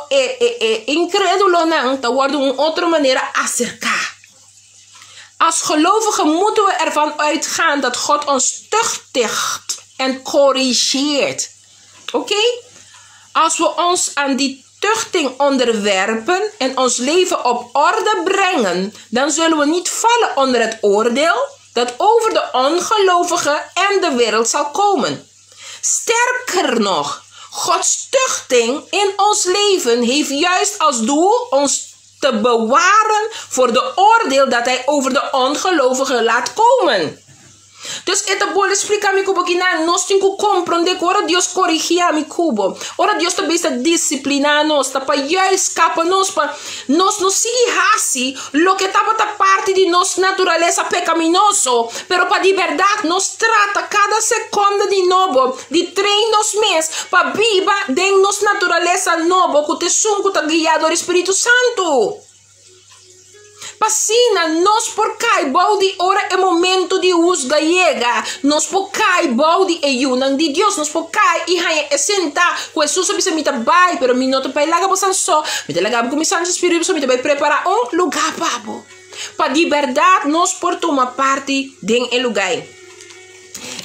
incrédulo não, worden een andere manier acercar. Als gelovigen moeten we ervan uitgaan dat God ons tuchtigt en corrigeert. Oké? Als we ons aan die tuchting onderwerpen en ons leven op orde brengen, dan zullen we niet vallen onder het oordeel dat over de ongelovigen en de wereld zal komen. Sterker nog, Gods tuchting in ons leven heeft juist als doel ons te bewaren voor de oordeel dat Hij over de ongelovigen laat komen. Dus esta bola explica mi cubo que nós temos que compreender que ora Deus corrigir mi cubo, ora Deus também está disciplinar nós, está para escapar nós, para nós não seguir assim, lo que estava da parte de nossa natureza pecaminoso, pero para de verdade nós trata cada segunda de novo, de treinos mês, para viva de nossa natureza novo, que te sunco está guiado do Espírito Santo. Pasina, nos por kai baudi ora é momento de usga llega. Nos por kai baudi e yunan de Dios. Nos por kai e hai e senta. Com Jesus bisa mita bai, pero mi nota pai laga bosan so. Mita laga com mi Santo Espírito so mita bai preparar lugar pabo. Pa di verdade nos por tomar parte den e lugar.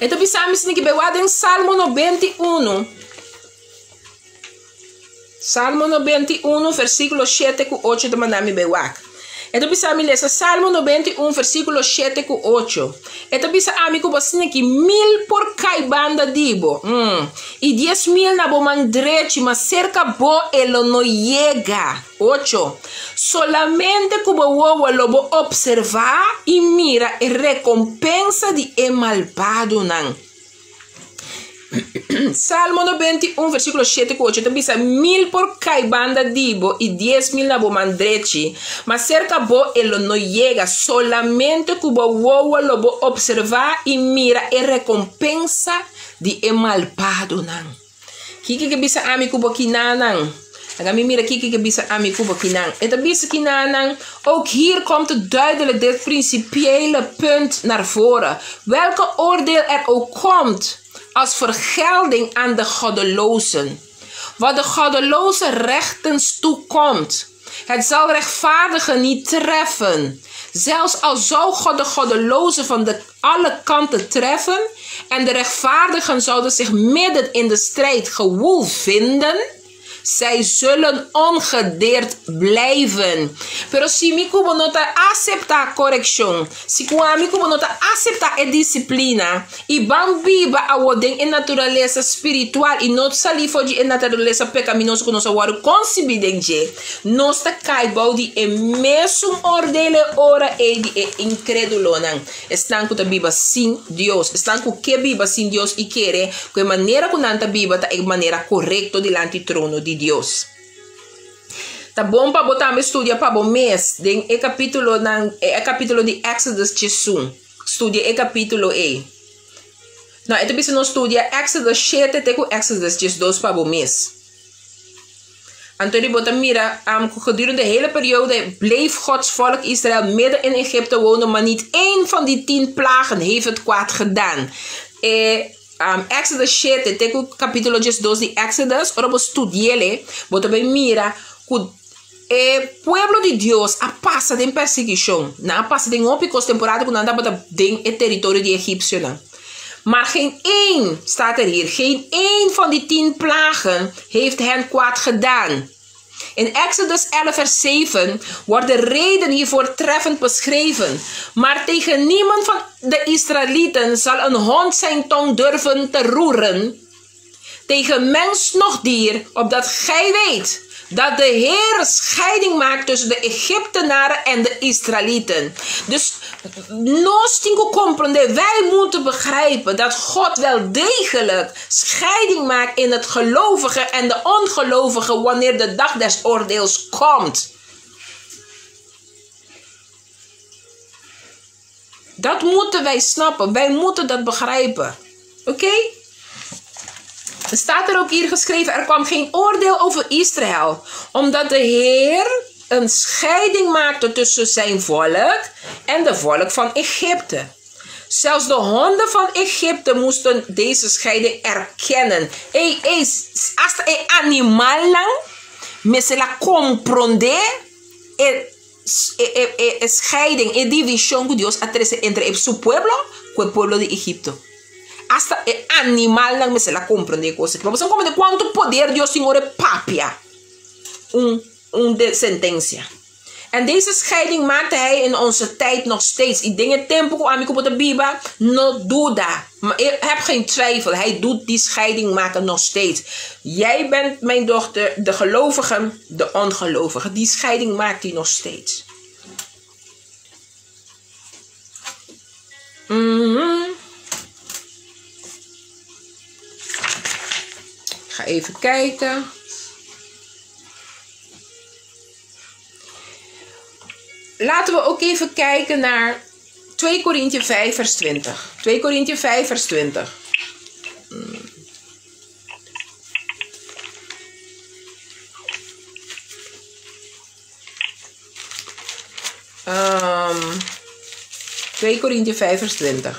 Então pensamos que vai em Salmo 91. Salmo 91, versículo 7 com 8 de mandar me bewak. Então pensamos nessa Salmo 91, versículo 7 com 8. Então pensamos que você tem que 1000 por caibanda dibo. E 10.000 na bomandrechi, mas cerca bo elo no llega. 8. Solamente como o lobo observar e mira e recompensa de malvado nan. Salmo 91, versículo 7 8. Então, bisa 1000 por caibanda dibo e 10.000 na bomandrechi, mas cerca bo elo no llega. Solamente como o lobo observar e mira e recompensa de malvado nan. Kiki que bisa ami kubo kinanan. Dan mira kiki bisa ami kubo kinan. En dan bisa kinanan. Ook hier komt het duidelijk dit principiële punt naar voren. Welke oordeel er ook komt als vergelding aan de goddelozen. Wat de goddeloze rechtens toekomt. Het zal rechtvaardigen niet treffen. Zelfs al zou God de goddelozen van alle kanten treffen en de rechtvaardigen zouden zich midden in de strijd gewoel vinden, zij zullen ongedeerd blijven. Pero si mi kubo nota acepta corrección, si mi kubo nota acepta disciplina, y bambiba awodeng in naturaleza espiritual, y not salifo di in naturaleza pecaminoso que nos awaru consibidenje, nos ta kaibau di mesum ordele ora di incredulo nan. Están ku ta biba sin Dios, están ku que biba sin Dios y quiere que manera kunanta biba ta manera correcto delante trono di Dios. Tá bom para botar me estudia para bom mês, den capítulo de Exodus 1. Estudia capítulo e. Não, então você não estudia Exodus 7 até com Exodus 2 para bom mês. Antônio bota mira, gedurende de hele periode bleef Gods volk Israël midden in Egypte wonen, maar niet één van die 10 plagen heeft het kwaad gedaan. Exodus 7, tem capítulo 2 de Exodus, ora vou estudiar, bota bem mira, que o pueblo de Deus a passa de perseguição, não passa de ópicos temporada quando anda em território de Egipcio, não. Maar geen één, staat er hier, geen één van die 10 plagen heeft hen kwaad gedaan. In Exodus 11 vers 7 wordt de reden hiervoor treffend beschreven. Maar tegen niemand van de Israëlieten zal een hond zijn tong durven te roeren. Tegen mens noch dier, opdat gij weet dat de Heer scheiding maakt tussen de Egyptenaren en de Israëlieten. Dus nos tingo comprende, wij moeten begrijpen dat God wel degelijk scheiding maakt in het gelovige en de ongelovige wanneer de dag des oordeels komt. Dat moeten wij snappen, wij moeten dat begrijpen. Oké? Er staat er ook hier geschreven, er kwam geen oordeel over Israël, omdat de Heer een scheiding maakte tussen zijn volk en de volk van Egypte. Zelfs de honden van Egypte moesten deze scheiding erkennen. Hasta el animal lang, me se la comprende, scheiding, división que Dios hace entre su pueblo y el pueblo de Egipto. Hasta el animal lang me se la comprende cosas. Vamos a ver cuánto poder Dios tiene papia. De sententia. En deze scheiding maakte hij in onze tijd nog steeds. Ik denk het tempo aan de Bijbel, no duda. Maar ik heb geen twijfel. Hij doet die scheiding maken nog steeds. Jij bent mijn dochter, de gelovige, de ongelovige. Die scheiding maakt hij nog steeds. Ik ga even kijken. Laten we ook even kijken naar 2 Korinthe 5 vers 20. 2 Korinthe 5 vers 20. 2 Korintiërs 5 vers 20.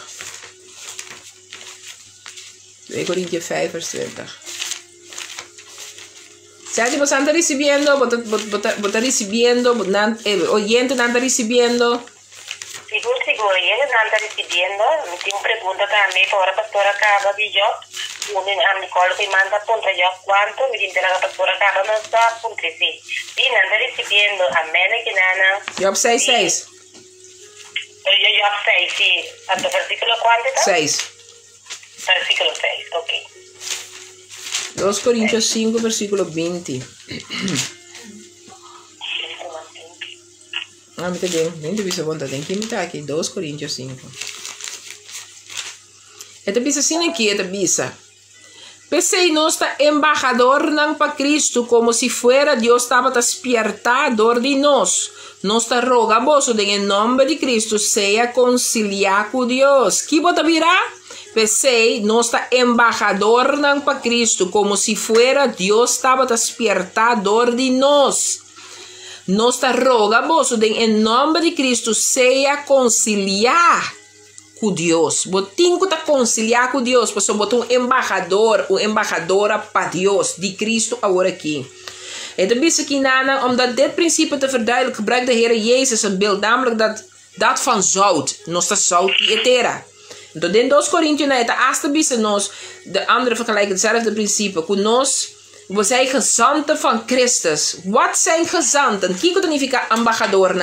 2 Korintiërs 5 vers 20. Senti, vos anda recibiendo, vos recibiendo, oyente anda recibiendo. Seguro, y él anda recibiendo. Me tengo pregunta también, ahora pastora acaba de yo. Un amigo que manda punto yo cuánto, me dice la pastora acaba no está punto sí. Y anda recibiendo, amén, que nana. Job 6:6. Yo 6, sí. ¿Hasta versículo cuánto está? 6. Versículo 6, ok. 2 Corintios 5, versículo 20. Ah, muito bem. Nem devia contar. Tem que imitar aqui. 2 Coríntios 5. Esta bisa assim aqui, esta bisa. Pensei, nós está embajador não para Cristo, como se fuera Deus estava despertador de nós. Nós está rogamos em nome de Cristo, seja conciliar com Deus. Que bota virar? Pensei, nós está embajador não para Cristo, como se fuera Deus estava despertador de nós. Nós está rogamos em nome de Cristo, seja conciliar com Deus. Botinho está conciliar com Deus, porque botou embaixador, ou embaixadora para Deus, de Cristo agora aqui. En dan is ik hierna, omdat dit principe te verduidelijken, gebruikt de Heer Jezus een beeld, namelijk dat van zout. Nos dat zout die etera. En in 2 Korintiërs, het eerste bisse nos, de andere vergelijken hetzelfde principe. We zijn gezanten van Christus. Wat zijn gezanten? Kijk wat significa ambassador.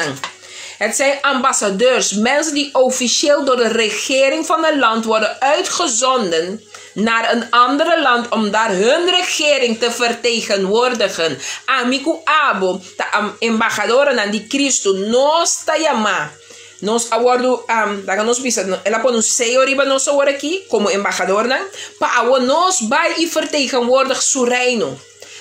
Het zijn ambassadeurs, mensen die officieel door de regering van een land worden uitgezonden naar een andere land om daar hun regering te vertegenwoordigen. Amigo abo, de embajadores aan die Cristo nos ta llama. Nos aguardo, daga nos bisa, ela pon un sello riba nos ahora aqui, como embajador, pa awo nos vai e vertegenwoordig su reino.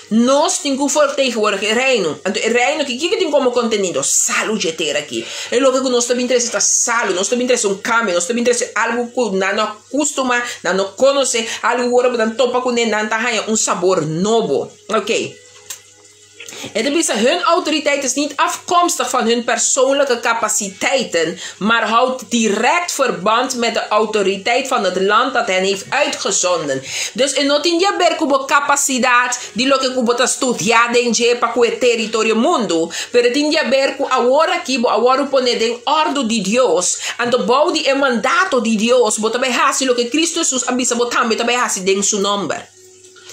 Nós temos que vertegenwoordigen el reino. Então, el reino que tem como contenido salud etera aqui. É lo que nós também interessa salud, nós também interessa cambio, nós também interessa algo que não acostuma, não conhece, algo que não topa com nem não tá sabor novo. Ok. En dan is hun autoriteit is niet afkomstig van hun persoonlijke capaciteiten, maar houdt direct verband met de autoriteit van het land dat hen heeft uitgezonden. Dus in not in je berkubo capacidade die lo que kubo ta studiar en je pa ku territorio mundo, pero in je berku agora kibo agora pone den ordo de Dios, ando bau di mandato de Dios, bota bei hasi lo que Cristo Jesus abisa botambe ta bei hasi den su number.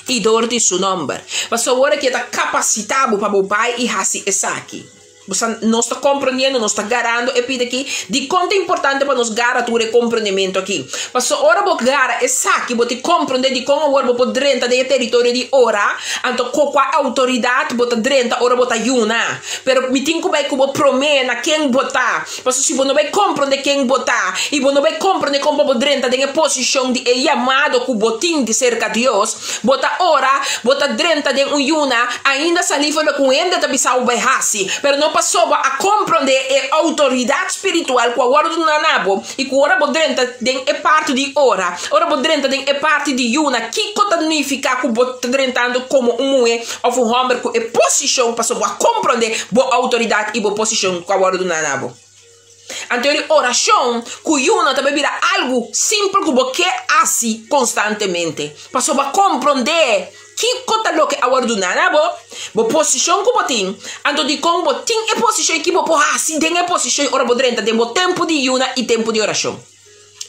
E door de su number. Mas agora que está capacitado para o pai e hasi esaki. Nós está compreendendo, nós está garando e pide aqui de quanto é importante para nós garantir o compreendimento aqui. Mas agora vou gara esaki, vou te compreender de como agora vou drenta de território de ora, então com a autoridade vou te drenta ora vou te yuna. Pero me tenho que vou promena quem botar. Mas se você não vai compreender quem botar e você não vai compreender como vou drenta de posição de chamado que botin de cerca de Deus, bota ora, bota drenta de yuna, ainda saliva com ainda te bisau vai hasi, pero não passou a compreender a autoridade espiritual que agora do nanabo e que agora podrenta den é parte de ora, ora podrenta den é parte de yuna, que significa que podrentando como mulher ou homem que é posição passou a compreender a autoridade e a posição que agora do nanabo. Anterior oração, que yuna também vira algo simples que você assim constantemente, passou a compreender que conta lo que agora do nanabo, bo posição que botin, ando de como botin é posição que bo assim tem é posição ora bodrenta tem bo tempo de yuna e tempo de oração.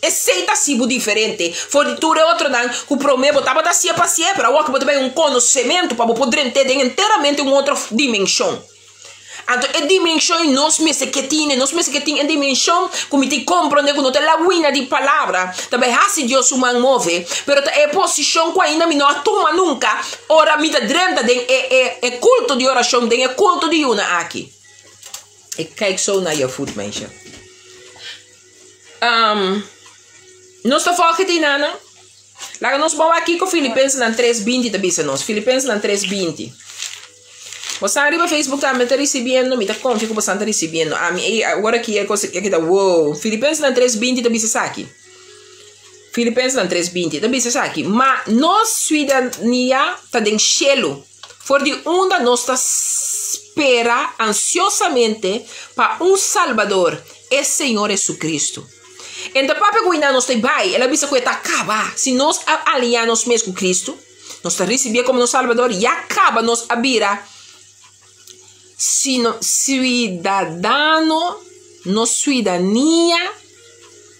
Aceita sibo diferente, fornitura outro não, que promete botava da sia para sia, para o que botar um conhecimento para bo podrente tem inteiramente uma outra dimensão. Então, a dimensão nós mesmos que tem a dimensão como te compreende quando tem a wina de palavra, também assim Deus humano move, pero é posição que ainda não atuma nunca, ora me drenta den é culto de oração, den é culto de una aqui. Ik kijk zo naar je voet, meisje. Nós está volgende nana. Laga nós vamos aqui com Filipenses 3:20 também se nós. Filipenses 3:20. Você arriba Facebook também está recebendo, me está confiando que você está recebendo. Agora aqui é coisa que está, wow. Filipenses 3:20 também se aqui. Filipenses 3:20 também se aqui. Mas nossa cidadania está em cielo. For de onda nossa espera ansiosamente para Salvador, el Señor Jesucristo. Então, papai, que nós temos bai, ela disse que está acaba. Se nós alinhamos mesmo com Cristo, nós recebemos como nosso Salvador e acaba nos abrir cidadano, nossa cidadania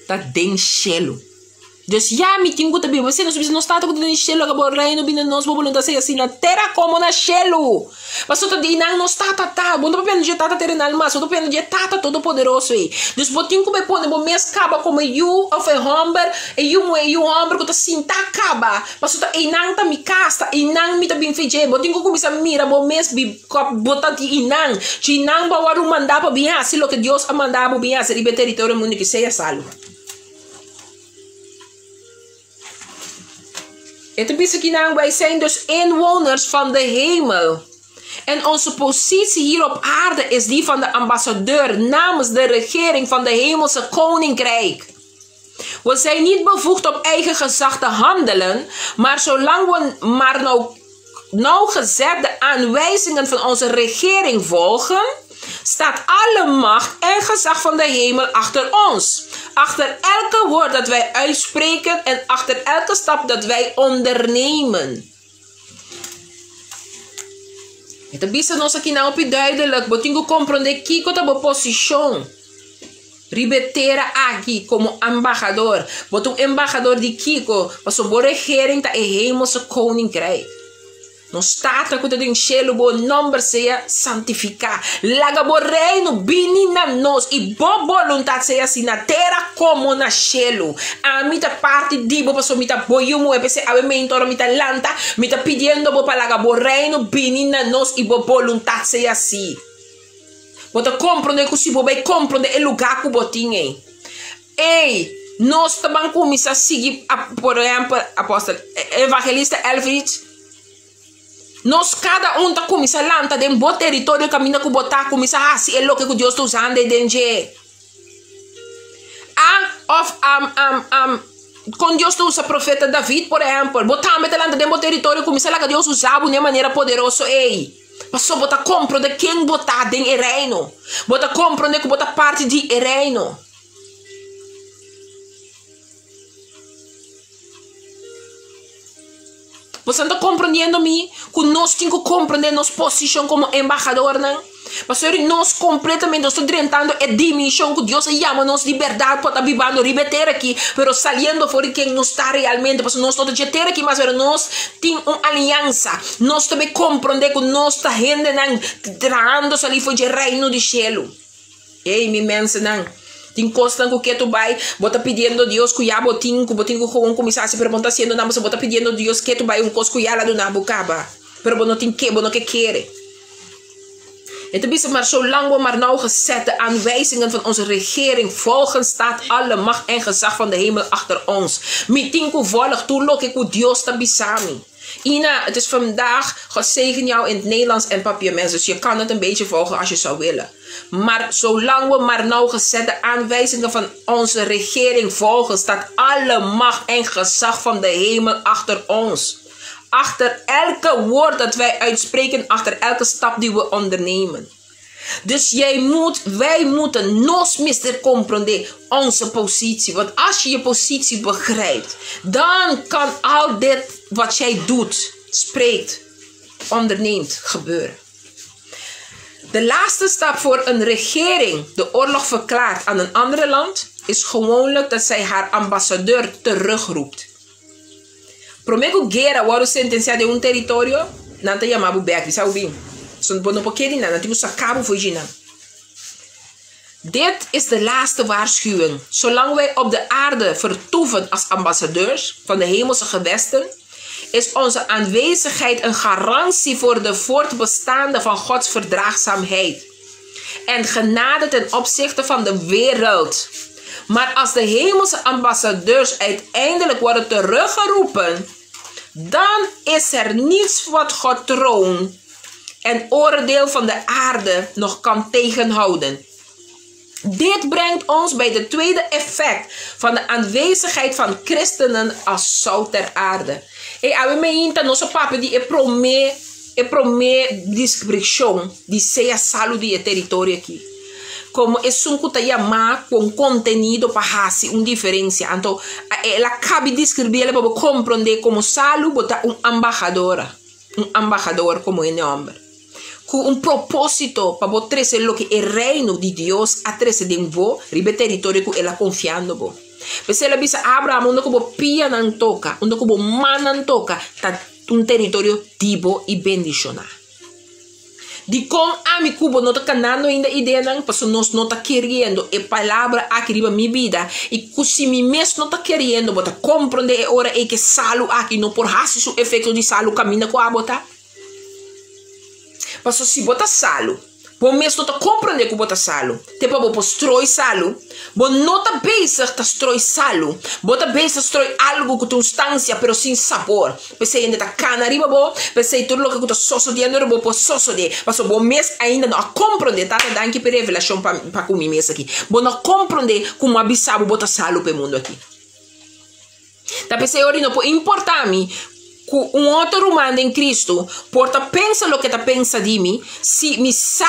está dentro do cielo. Dus ja, me tenho que saber, você não está com o cielo, acabou o reino, bem nós vamos voltar assim na terra como na cielo. Mas só de não nós tá, bom não pende de tata terrenal, mas só pende de tata todo poderoso aí. Dus botinho que me põe, bom mês acaba como eu of a homber, e eu homber que tá assim tá acaba. Mas só tá e não tá me casta, e não me tá bem feijão. Botinho que começa mira, bom mês botar de não vai mandar para bem assim, lo que Deus a mandar para bem assim, ribe território mundo que seja salvo. Het is dat wij zijn dus inwoners van de hemel. En onze positie hier op aarde is die van de ambassadeur namens de regering van de hemelse koninkrijk. We zijn niet bevoegd op eigen gezag te handelen, maar zolang we maar nauwgezet de aanwijzingen van onze regering volgen, staat alle macht en gezag van de hemel achter ons. Achter elke woord dat wij uitspreken en achter elke stap dat wij ondernemen. Het is ons aqui não é duidelijk. Botingo compreender que é a posição. Ribetera aqui como embaixador. Botung embaixador de Kiko. Para a regering da hemelse koninkrijk. Não está com o cielo, o nome seja santificado. Laga o reino bini na nós e boa vontade seja assim na terra como na cielo. A mim parte de boa pessoa, mita boiumo, epese a mentor, mita lanta, mita pedindo boa para laga o reino bini na nós e boa vontade seja assim. Bota compreender que se boa compreender o lugar que botinha. Ei, nós também começamos a seguir, por exemplo, apóstolo evangelista Elfrid. Nós cada tá começa a lançar de um bom território caminha com botar começa a assim é o que Deus está usando de quando Deus usa o profeta David, por exemplo, botar a lança de um bom território começa lá que Deus usava de maneira poderosa ei. Mas só botar compreender quem botar dentro do reino, botar compreender que botar parte de reino. Você está compreendendo-me? Que nós temos que compreender nossa posição como embaixador, não? Mas nós completamente estamos tentando a dimensão que Deus chama nos liberdade para estar ribeter aqui, mas saliendo fora quem nós está realmente, porque nós estamos ter aqui, mas nós temos uma aliança. Nós também compreender que nós está traindo ali foi o reino do céu. Ei, minha mensa, não? Tem coisa que tu vai, bota pedindo a Deus que já botinho com começar a se perguntar se não você bota pedindo a Deus que tu vai coisa que já lá do nabucaba, pero não tem que, não que quer. Het is maar zolang we maar nauwgezet de aanwijzingen van onze regering volgen, staat alle macht en gezag van de hemel achter ons. Mitinku volg toelok ik Dios tabisami. Ina, het is vandaag gezegend jou in het Nederlands en papier mensen. Dus je kan het een beetje volgen als je zou willen. Maar zolang we maar nauwgezet de aanwijzingen van onze regering volgen, staat alle macht en gezag van de hemel achter ons. Achter elke woord dat wij uitspreken, achter elke stap die we ondernemen. Dus wij moeten nos mister comprender onze positie. Want als je je positie begrijpt, dan kan al dit wat jij doet, spreekt, onderneemt, gebeuren. De laatste stap voor een regering de oorlog verklaart aan een ander land, is gewoonlijk dat zij haar ambassadeur terugroept. Prometo guerra, o sentenciado de território, não te chamava o Beck, sabe bem? São bom porque não, não tem acabo fugindo. Dit is de laatste waarschuwing. Zolang wij op de aarde vertoeven als ambassadeurs van de hemelse gewesten, is onze aanwezigheid een garantie voor de voortbestaande van Gods verdraagzaamheid en genade ten opzichte van de wereld. Maar als de hemelse ambassadeurs uiteindelijk worden teruggeroepen, dan is er niets wat God troon en oordeel van de aarde nog kan tegenhouden. Dit brengt ons bij het tweede effect van de aanwezigheid van christenen als zout ter aarde. E ave me inta nosso papo de prome é para minha descrição de ser a saúde do território aqui. Como é um que está chamado com conteúdo para fazer uma diferença. Então, ela cabe descrever, ela para compreender como saúde, botar embaixador como é nome. Com propósito para trazer o que é reino de Deus a trazer de vo, ribe território que ela confiando bo. Porque ela disse Abraham, onde como pia não toca, onde como man não toca, tá território tipo e bendicionar. De com a mi cubo não está canando ainda ideia não, porque nós não está querendo a palavra aqui riba minha vida e se mi mesmo não está querendo, bota compreender a hora é que salo aqui não por raça o efeito de salo caminha com a bota. Mas se bota salo, bom mesmo não está compreendendo que bota salo, te para bom strói salo, bom não está bem se está strói salo, bota bem se strói algo com substância, pero sem sabor. Pensei ainda está cana riba bom, pensei tudo o que está sosso de andor bom por sosso de, mas bom mesmo ainda não compreender tá dando que revelação para comer mesmo aqui, bom não compreender como abissabo bota salo para mundo aqui. Tá pensei ora não pode importar me outro humano em Cristo, porta pensa o que está pensa de mim, se me sa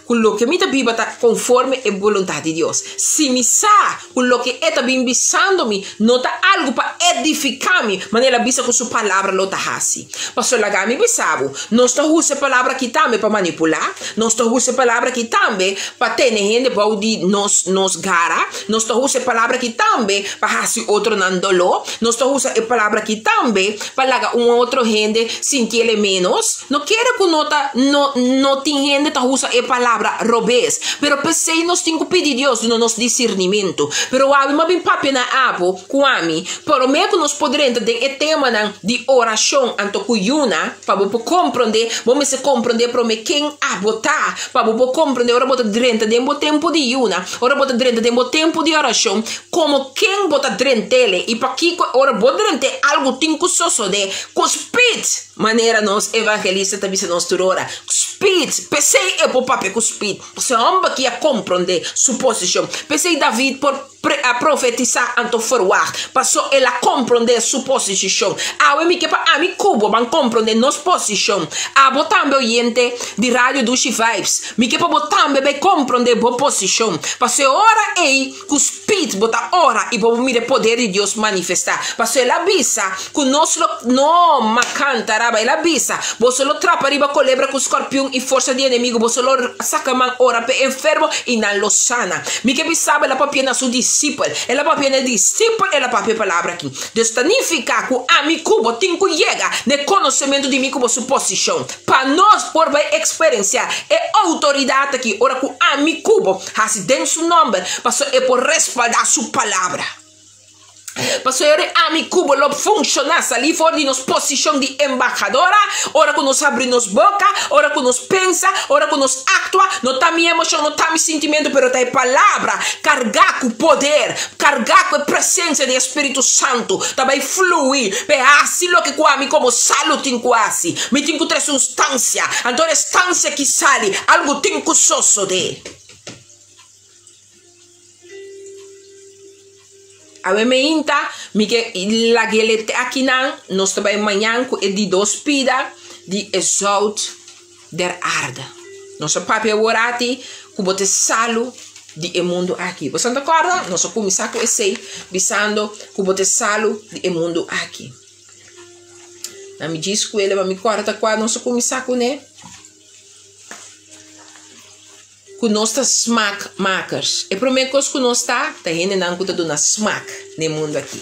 com o que me Bíblia está conforme a vontade de Deus. Se me sa com o que está bem bisando me, não está algo para edificar-me, mas ela bisa com sua palavra lo está assim. Pastor Lagami bisabo, não está usando a palavra aqui também para manipular, não está usando a palavra aqui também para ter gente para de nos gara, não está usando a palavra aqui também para fazer outro nandolo, não está usando a palavra aqui também para lagar outro gente sentir ele menos. Não quero que não tem gente que usa a palavra robês, pero pensei nós temos que pedir Deus no nosso discernimento, pero a mim bem papi na abo com a mim, pero me que nós poderemos ter o tema de oração anto cuyuna para compreender, vamos se compreender para me quem abotar, para compreender ora bota dentro de tempo de yuna, ora bota dentro de tempo de oração, como quem bota dentro dele e para que ora bota dentro algo tem que suceder. Cuspid, maneira nós evangelistas também se nós turora. Cuspid, pensei é por papel cuspid. Você amba que a compreender suposição. Pensei David por a profetizar anto forward. Passou ela compreender suposição. A mim que para mim cubo van compreender nos posição. A botambe oyente de rádio do Vibes. Me que para botambe be compreender bo posição. Passou ora ei cuspid bota ora e bo mire poder de Deus manifestar. Passou ela bisa com nós no macanta raba ela bisa. Você lo trapa riba colebra com escorpião e força de inimigo. Você lo saca man ora pe enfermo e não lo sana. Me que bisaba ela papia na sua discípulo, ela papia na discípulo, ela papia palavra aqui. Deus significa que a mi cubo tem que chegar no conhecimento de mim como suposição. Para nós por vai experienciar é autoridade aqui. Ora que a mi cubo assim dentro seu nome, passou é por respaldar sua palavra. Pastor, a mi cubo lo funciona ali fora de nos posição de embaixadora, ora que nos abrimos boca, ora que nos pensa, ora que nos actua, não tá minha emoção, não tá meu sentimento, pero tá a palavra, carregar com poder, carregar com a presença do Espírito Santo, tá vai fluir, é assim lo que coami como salo tem quase, me tem que ter substância, então a substância que sale, algo tem que suceder. A me inta, mi que la gelete aqui não, nós também amanhã com de dos pida de exalt der aarde. Nosso papi orati, com bote salo de mundo aqui. Você não acorda? Nosso começar com esse, bisando com bote salo de mundo aqui. Na me diz com ele, mas me corta com a nosso começar com né? Que nós está smack makers. É para mim que nós está ainda não cuida do smack no mundo aqui.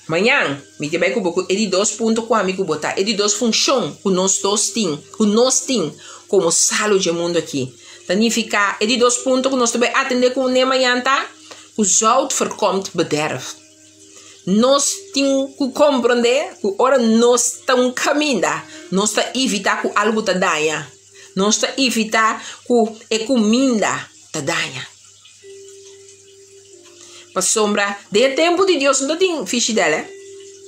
Amanhã, me tem que botar de 2 pontos com amigo botar. É de 2 funções que nós dois tem, como salo de mundo aqui. Significa é de 2 pontos que nós também atender com o amanhã tá. O zout voorkomt bederf. Nós temos que compreender que ora nós estamos caminhando, nós está evitar que algo te danha. Nós está evitar que a comida te danha. Para sombra, de tempo de Deus não tem ficha dela.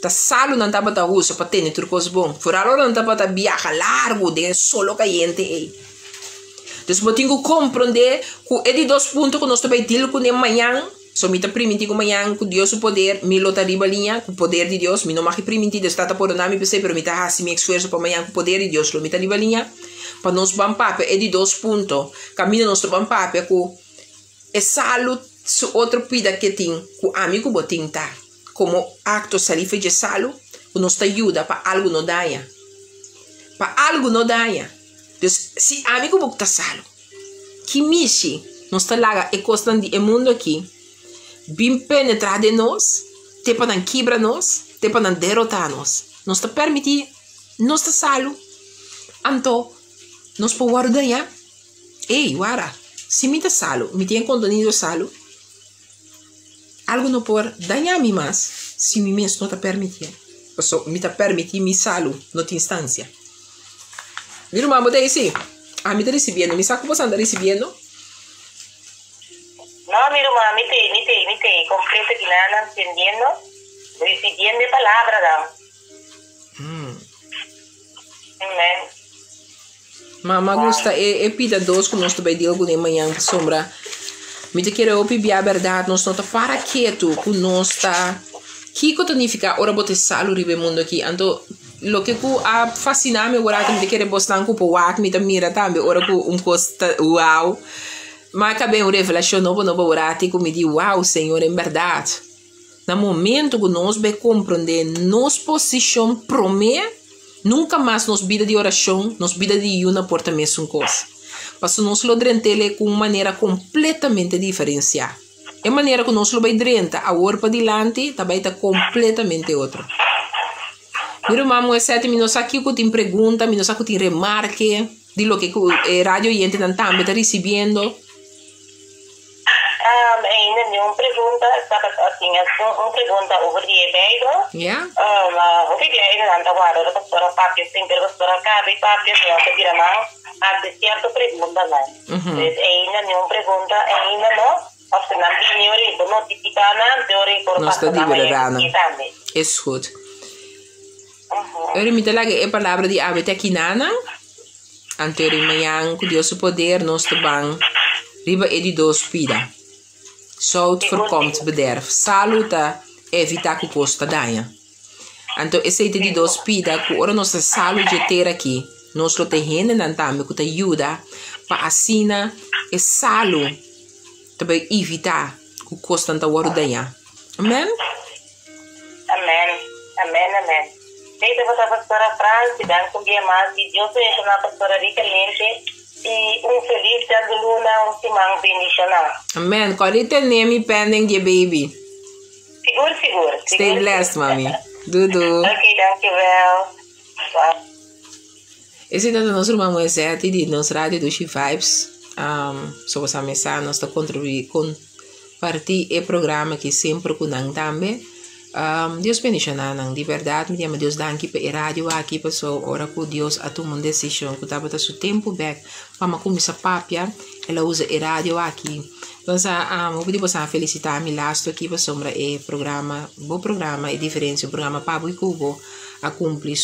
Tá salo não tá para uso para ter trucos bom. Fora não tá para viajar largo de solo caliente aí. Então, eu tenho que compreender que é de 2 pontos que nós também temos que amanhã So, me tá permitir como amanhã com Deus o poder, me lota riba linha, com o poder de Deus, me não me permitir, Deus está por nome, pero me tá assim, me esforço para amanhã com o poder de Deus, lo me tá riba linha, para nós bampar, é de 2 pontos, caminho nosso bampar, é com é saúde, su outro pida que tem, com amigo botim tá, como acto salifa de saúde, que nos ajuda para algo não daia, para algo não daia. Então, se amigo botar saúde, que mishi, nos tá lá, é costa de mundo aqui, bem penetrar de nós, te para não quebrar nós, te para não derrotar nós, nos tá permitir, nos tá saúde, então, nos pode guardar, ei, guarda, se me tá saúde, me tem contenido saúde, algo não pode danhar-me mais, se me mesmo não tá permitindo. Ou me tá permitindo me saúde, noutra instância. Viu, mamãe, daí sim? Ah, me tá recebendo, me sabe como você anda recebendo? Não, mi irmã, me tem, completa que não entendendo, recibiendo a palavra, não. Amém. Mamãe gosta, pida dois que nós também de alguma manhã, sombra. Me te quero ouvir a verdade, nós não tá para quieto, que nós tá... Que significa, ora bote saúde no mundo aqui, então... Lo que a fascinar me agora que me quer postar com o wak me mira também ora com costa uau mas acabei uma revelação novo orate que me diz uau Senhor em verdade no momento que nós be compreender nos posição promê nunca mais nos vida de oração nos vida de uma porta mesmo coisa mas nós lo drentele com uma maneira completamente diferenciada a maneira que nós lo vai drenta a hora para dilante também está completamente outra. Miro mamo é 7 minutos aqui que tem pergunta, minutos que tem remarque, de lo que o rádio gente também está recebendo. Ainda nenhuma pergunta, estava assim, uma pergunta over die Bijbel. Ja? Over die Bijbel, dan agora a pastora Papia, sempre a pastora Cabe, Papia, não se vira mão, há de certa pergunta, não. Ainda nenhuma pergunta, ainda não. Of ze nam die nieuwe voor notificana, teorie voor pastor também. Escuta. Eu me dá a palavra de abete aqui nana. Anterior manhã, com Deus o poder, nós também riba é de 2 pida. Zout voorkomt bederf. Saluta evita que posta danha. Então, esse é de 2 pida, que ora nossa saúde de ter aqui, nós lo terreno não também que te ajuda para assina e saúde também evitar que custa tanta hora danha. Amém? Amém. Desde a pastora Franci, dan com dia mais, e Deus seja na pastora ricamente, e feliz dia de luna, simang bendicional. Amen. Quality name pending the baby. Seguro. Stay blessed, mami. Dudu. Ok, dankjewel. Esse é o nosso irmão Moisés, de nossa rádio do She Vibes. Sobre essa mensagem, nós estamos contribuindo com partir e programa que sempre com nós também. Deus bendiga nang de verdade, me chama Deus danke para a rádio aqui pessoal, ora com Deus a tomar uma decisão que estava seu tempo back, para começar papia, ela usa a rádio aqui. Então, eu vou você felicitar me lasto aqui para sombra e programa, bom programa, é diferente, o programa Pabo e Cubo a cumprir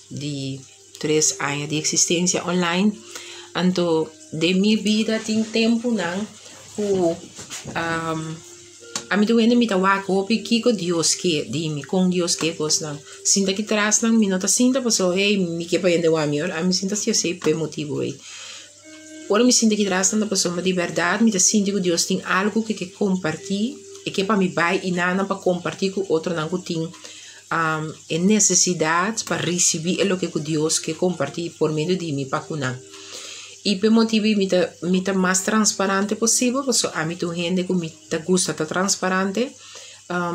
de 3 anos de existência online. Então, de minha vida tem tempo não, a mim doendo me tawa ko que Deus que dime com Deus que coisa sinta que traz não me nota sinta passou hey me que para ende o amor a mim sinta se eu sei pe motivo aí ora me sinta que traz não passou de verdade me tá sinta que Deus tem algo que compartilhar e que para me vai e nada para compartilhar com outro não que tem necessidade para receber o que Deus que compartilha por meio de mim para cunar. E por motivo me tá mais transparente possível, porque a mim tu gente que me tá gusta tá transparente,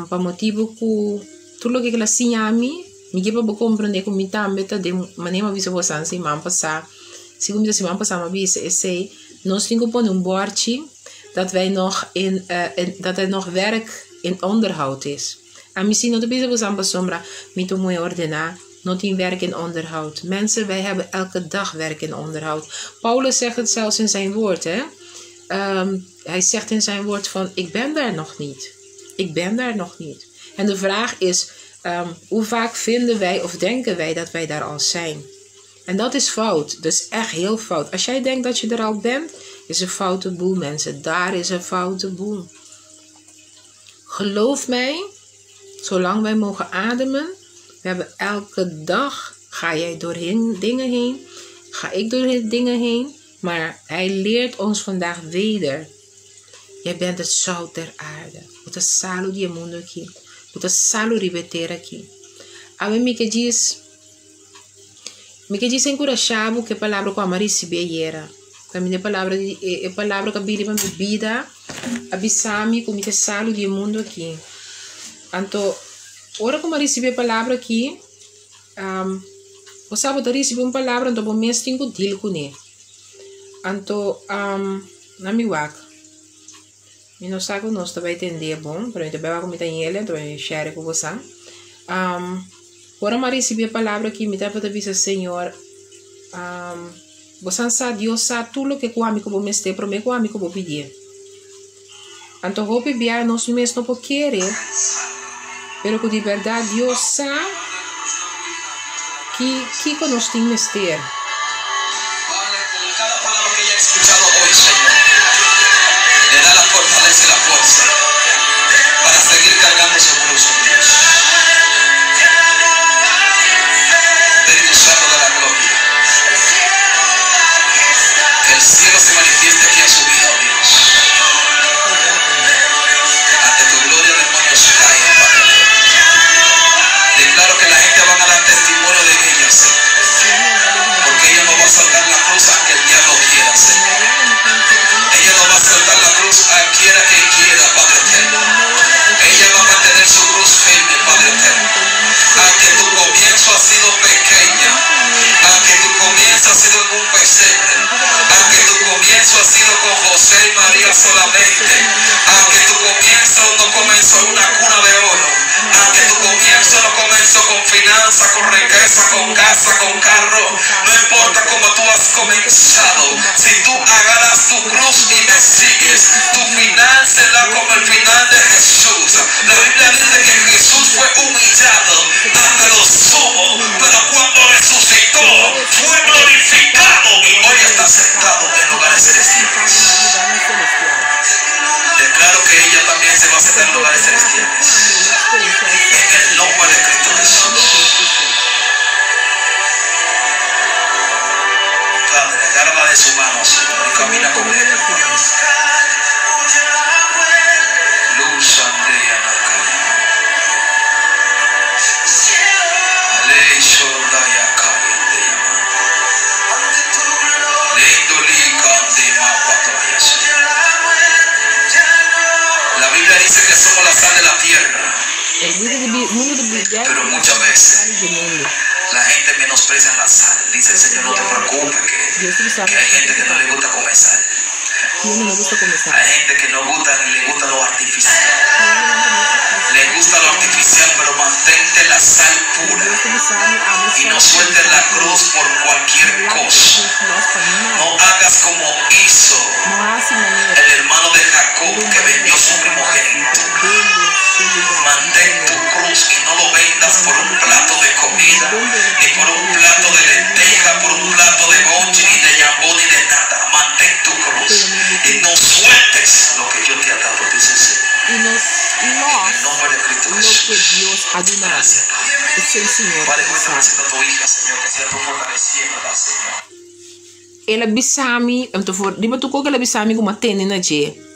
por motivo que tudo o que ela ensina a mim, me que para compreender que me também tá de maneira visa você assim, mas passar, se como se man passar uma vez esse, nós temos que pôr bordje dat wij nog dat er nog werk in onderhoud is. En misschien nog de bezig was aan sombra, met hoe mooi ordenar. Not in werk en onderhoud. Mensen, wij hebben elke dag werk en onderhoud. Paulus zegt het zelfs in zijn woord. Hè? Hij zegt in zijn woord van, ik ben daar nog niet. Ik ben daar nog niet. En de vraag is, hoe vaak vinden wij of denken wij dat wij daar al zijn? En dat is fout. Dat is echt heel fout. Als jij denkt dat je er al bent, is een foute boel, mensen. Daar is een foute boel. Geloof mij, zolang wij mogen ademen, we hebben elke dag, ga jij door dingen heen, ga ik door dingen heen, maar hij leert ons vandaag weder. Jij bent het zout der aarde. Uta salu die mundo aqui. Uta salu ribeter aqui. Ave me que diz encorajado que a palavra com a receber era. Também a palavra que bíblia para bebida, abissami como te salu die mundo aqui. Então, ora como receber a palavra aqui, você pode receber uma palavra, então vamos mesmo tem que deal com ele. Então, na minha waka. E não sabe que nós também entender bom, para mim também vai comentar em ele, então eu share com você. Ora mas receber a palavra aqui, me dá para dizer Senhor, você sabe Deus sabe tudo o que o amigo vou me estar, para mim o amigo vou pedir. Então vou pedir nós mesmos não por querer, pero que de verdade Deus sabe que nós temos que estar. Cada palavra que haya escuchado hoy, Señor, le da la fortaleza y la fuerza para seguir cargando su cruz, Dios. Espíritu Santo de la gloria, que el cielo se manifieste aquí a su vida, oh Dios. Ante tu gloria, demonios caen, Padre. Declaro que la gente va a dar testimonio de ella, Señor. Porque ella no va a saltar la cruz aunque el diablo quiera, Señor. Ella no va a saltar la cruz a quiera que quiera, Padre eterno. Ella va a mantener su cruz firme, Padre eterno. Aunque tu comienzo ha sido pequeña, aunque tu comienzo ha sido en un pesebre, aunque tu comienzo ha sido con José y María solamente, aunque tu comienzo no comenzó en una cuna de oro, aunque tu comienzo no comenzó con finanzas, con riqueza, con casa, con carro, no importa cómo tú has comenzado, si tú agarras tu cruz y me sigues, tu final será como el final de Jesús. La Biblia dice que Jesús fue humillado ante los sumos, pero cuando resucitó fue glorificado y hoy está sentado en lugares celestiales. Declaro que ella también se va a sentar en lugares celestiales. En el nombre de Cristo Jesús. Padre, agárrala de su mano, Señor, y camina con ella. Luz Andrea Nakaya. Leisho Daya Kaya Deyama. Lendo Lika Dema Patoya. La Biblia dice que somos la sal de la tierra. Pero muchas veces la gente menosprecia la sal. Dice el Señor, no te preocupes que hay gente que no le gusta comer sal. Hay gente que no le gusta lo artificial. Le gusta lo artificial, pero mantente la sal pura. Y no sueltes la cruz por cualquier cosa. No hagas como hizo el hermano de Jacob que vendió su primogénito. Mantén tu cruz y no lo vendas por un plato de comida, ni por un plato de lenteja, por un plato de mochi, ni de jambón, ni de nada. Mantén tu cruz y no sueltes lo que yo te he dado, dice el Señor. En el nombre de Cristo Jesús. Gracias, Padre. Padre, cuéntame siendo tu hija, Señor, que sea tu fortaleciéndola, Señor. Ela bisami, riba tu ko que ela bisami como atende na je.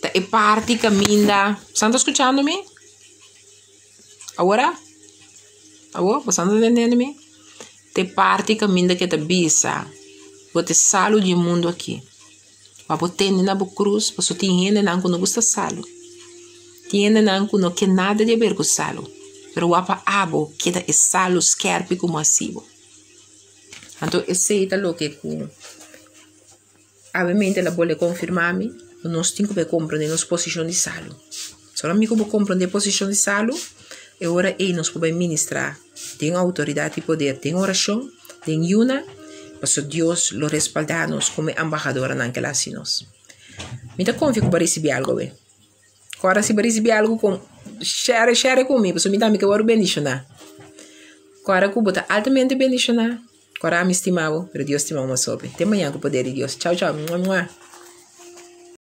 Ta e parte caminda. Você está escutando-me? Agora? Agora? Você está entendendo-me? Te parte caminda que te bisa. Vou te salo de mundo aqui. Vou tende na cruz, você tem não não gusta salo. Tem não que nada de ver com salo. Pero wapa abo que da salo skerpi como assim. Então, esse é o que obviamente ela pode confirmar-me. Nós temos que compreender nossa posição de salo. Se nós não compreender a posição de salo, é hora que nós podemos ministrar. Tem autoridade e poder, tem oração, tem una, mas Deus lo respalda-nos como embajadora naquela nós. Me dá confio para receber algo, bem. Agora, se receber algo, share comigo, porque me dá que eu vou bendicionar. Agora, eu vou altamente bendicionar. Agora, me estimava, mas Deus estimava mais sobre. Até amanhã com o poder de Deus. Tchau, tchau.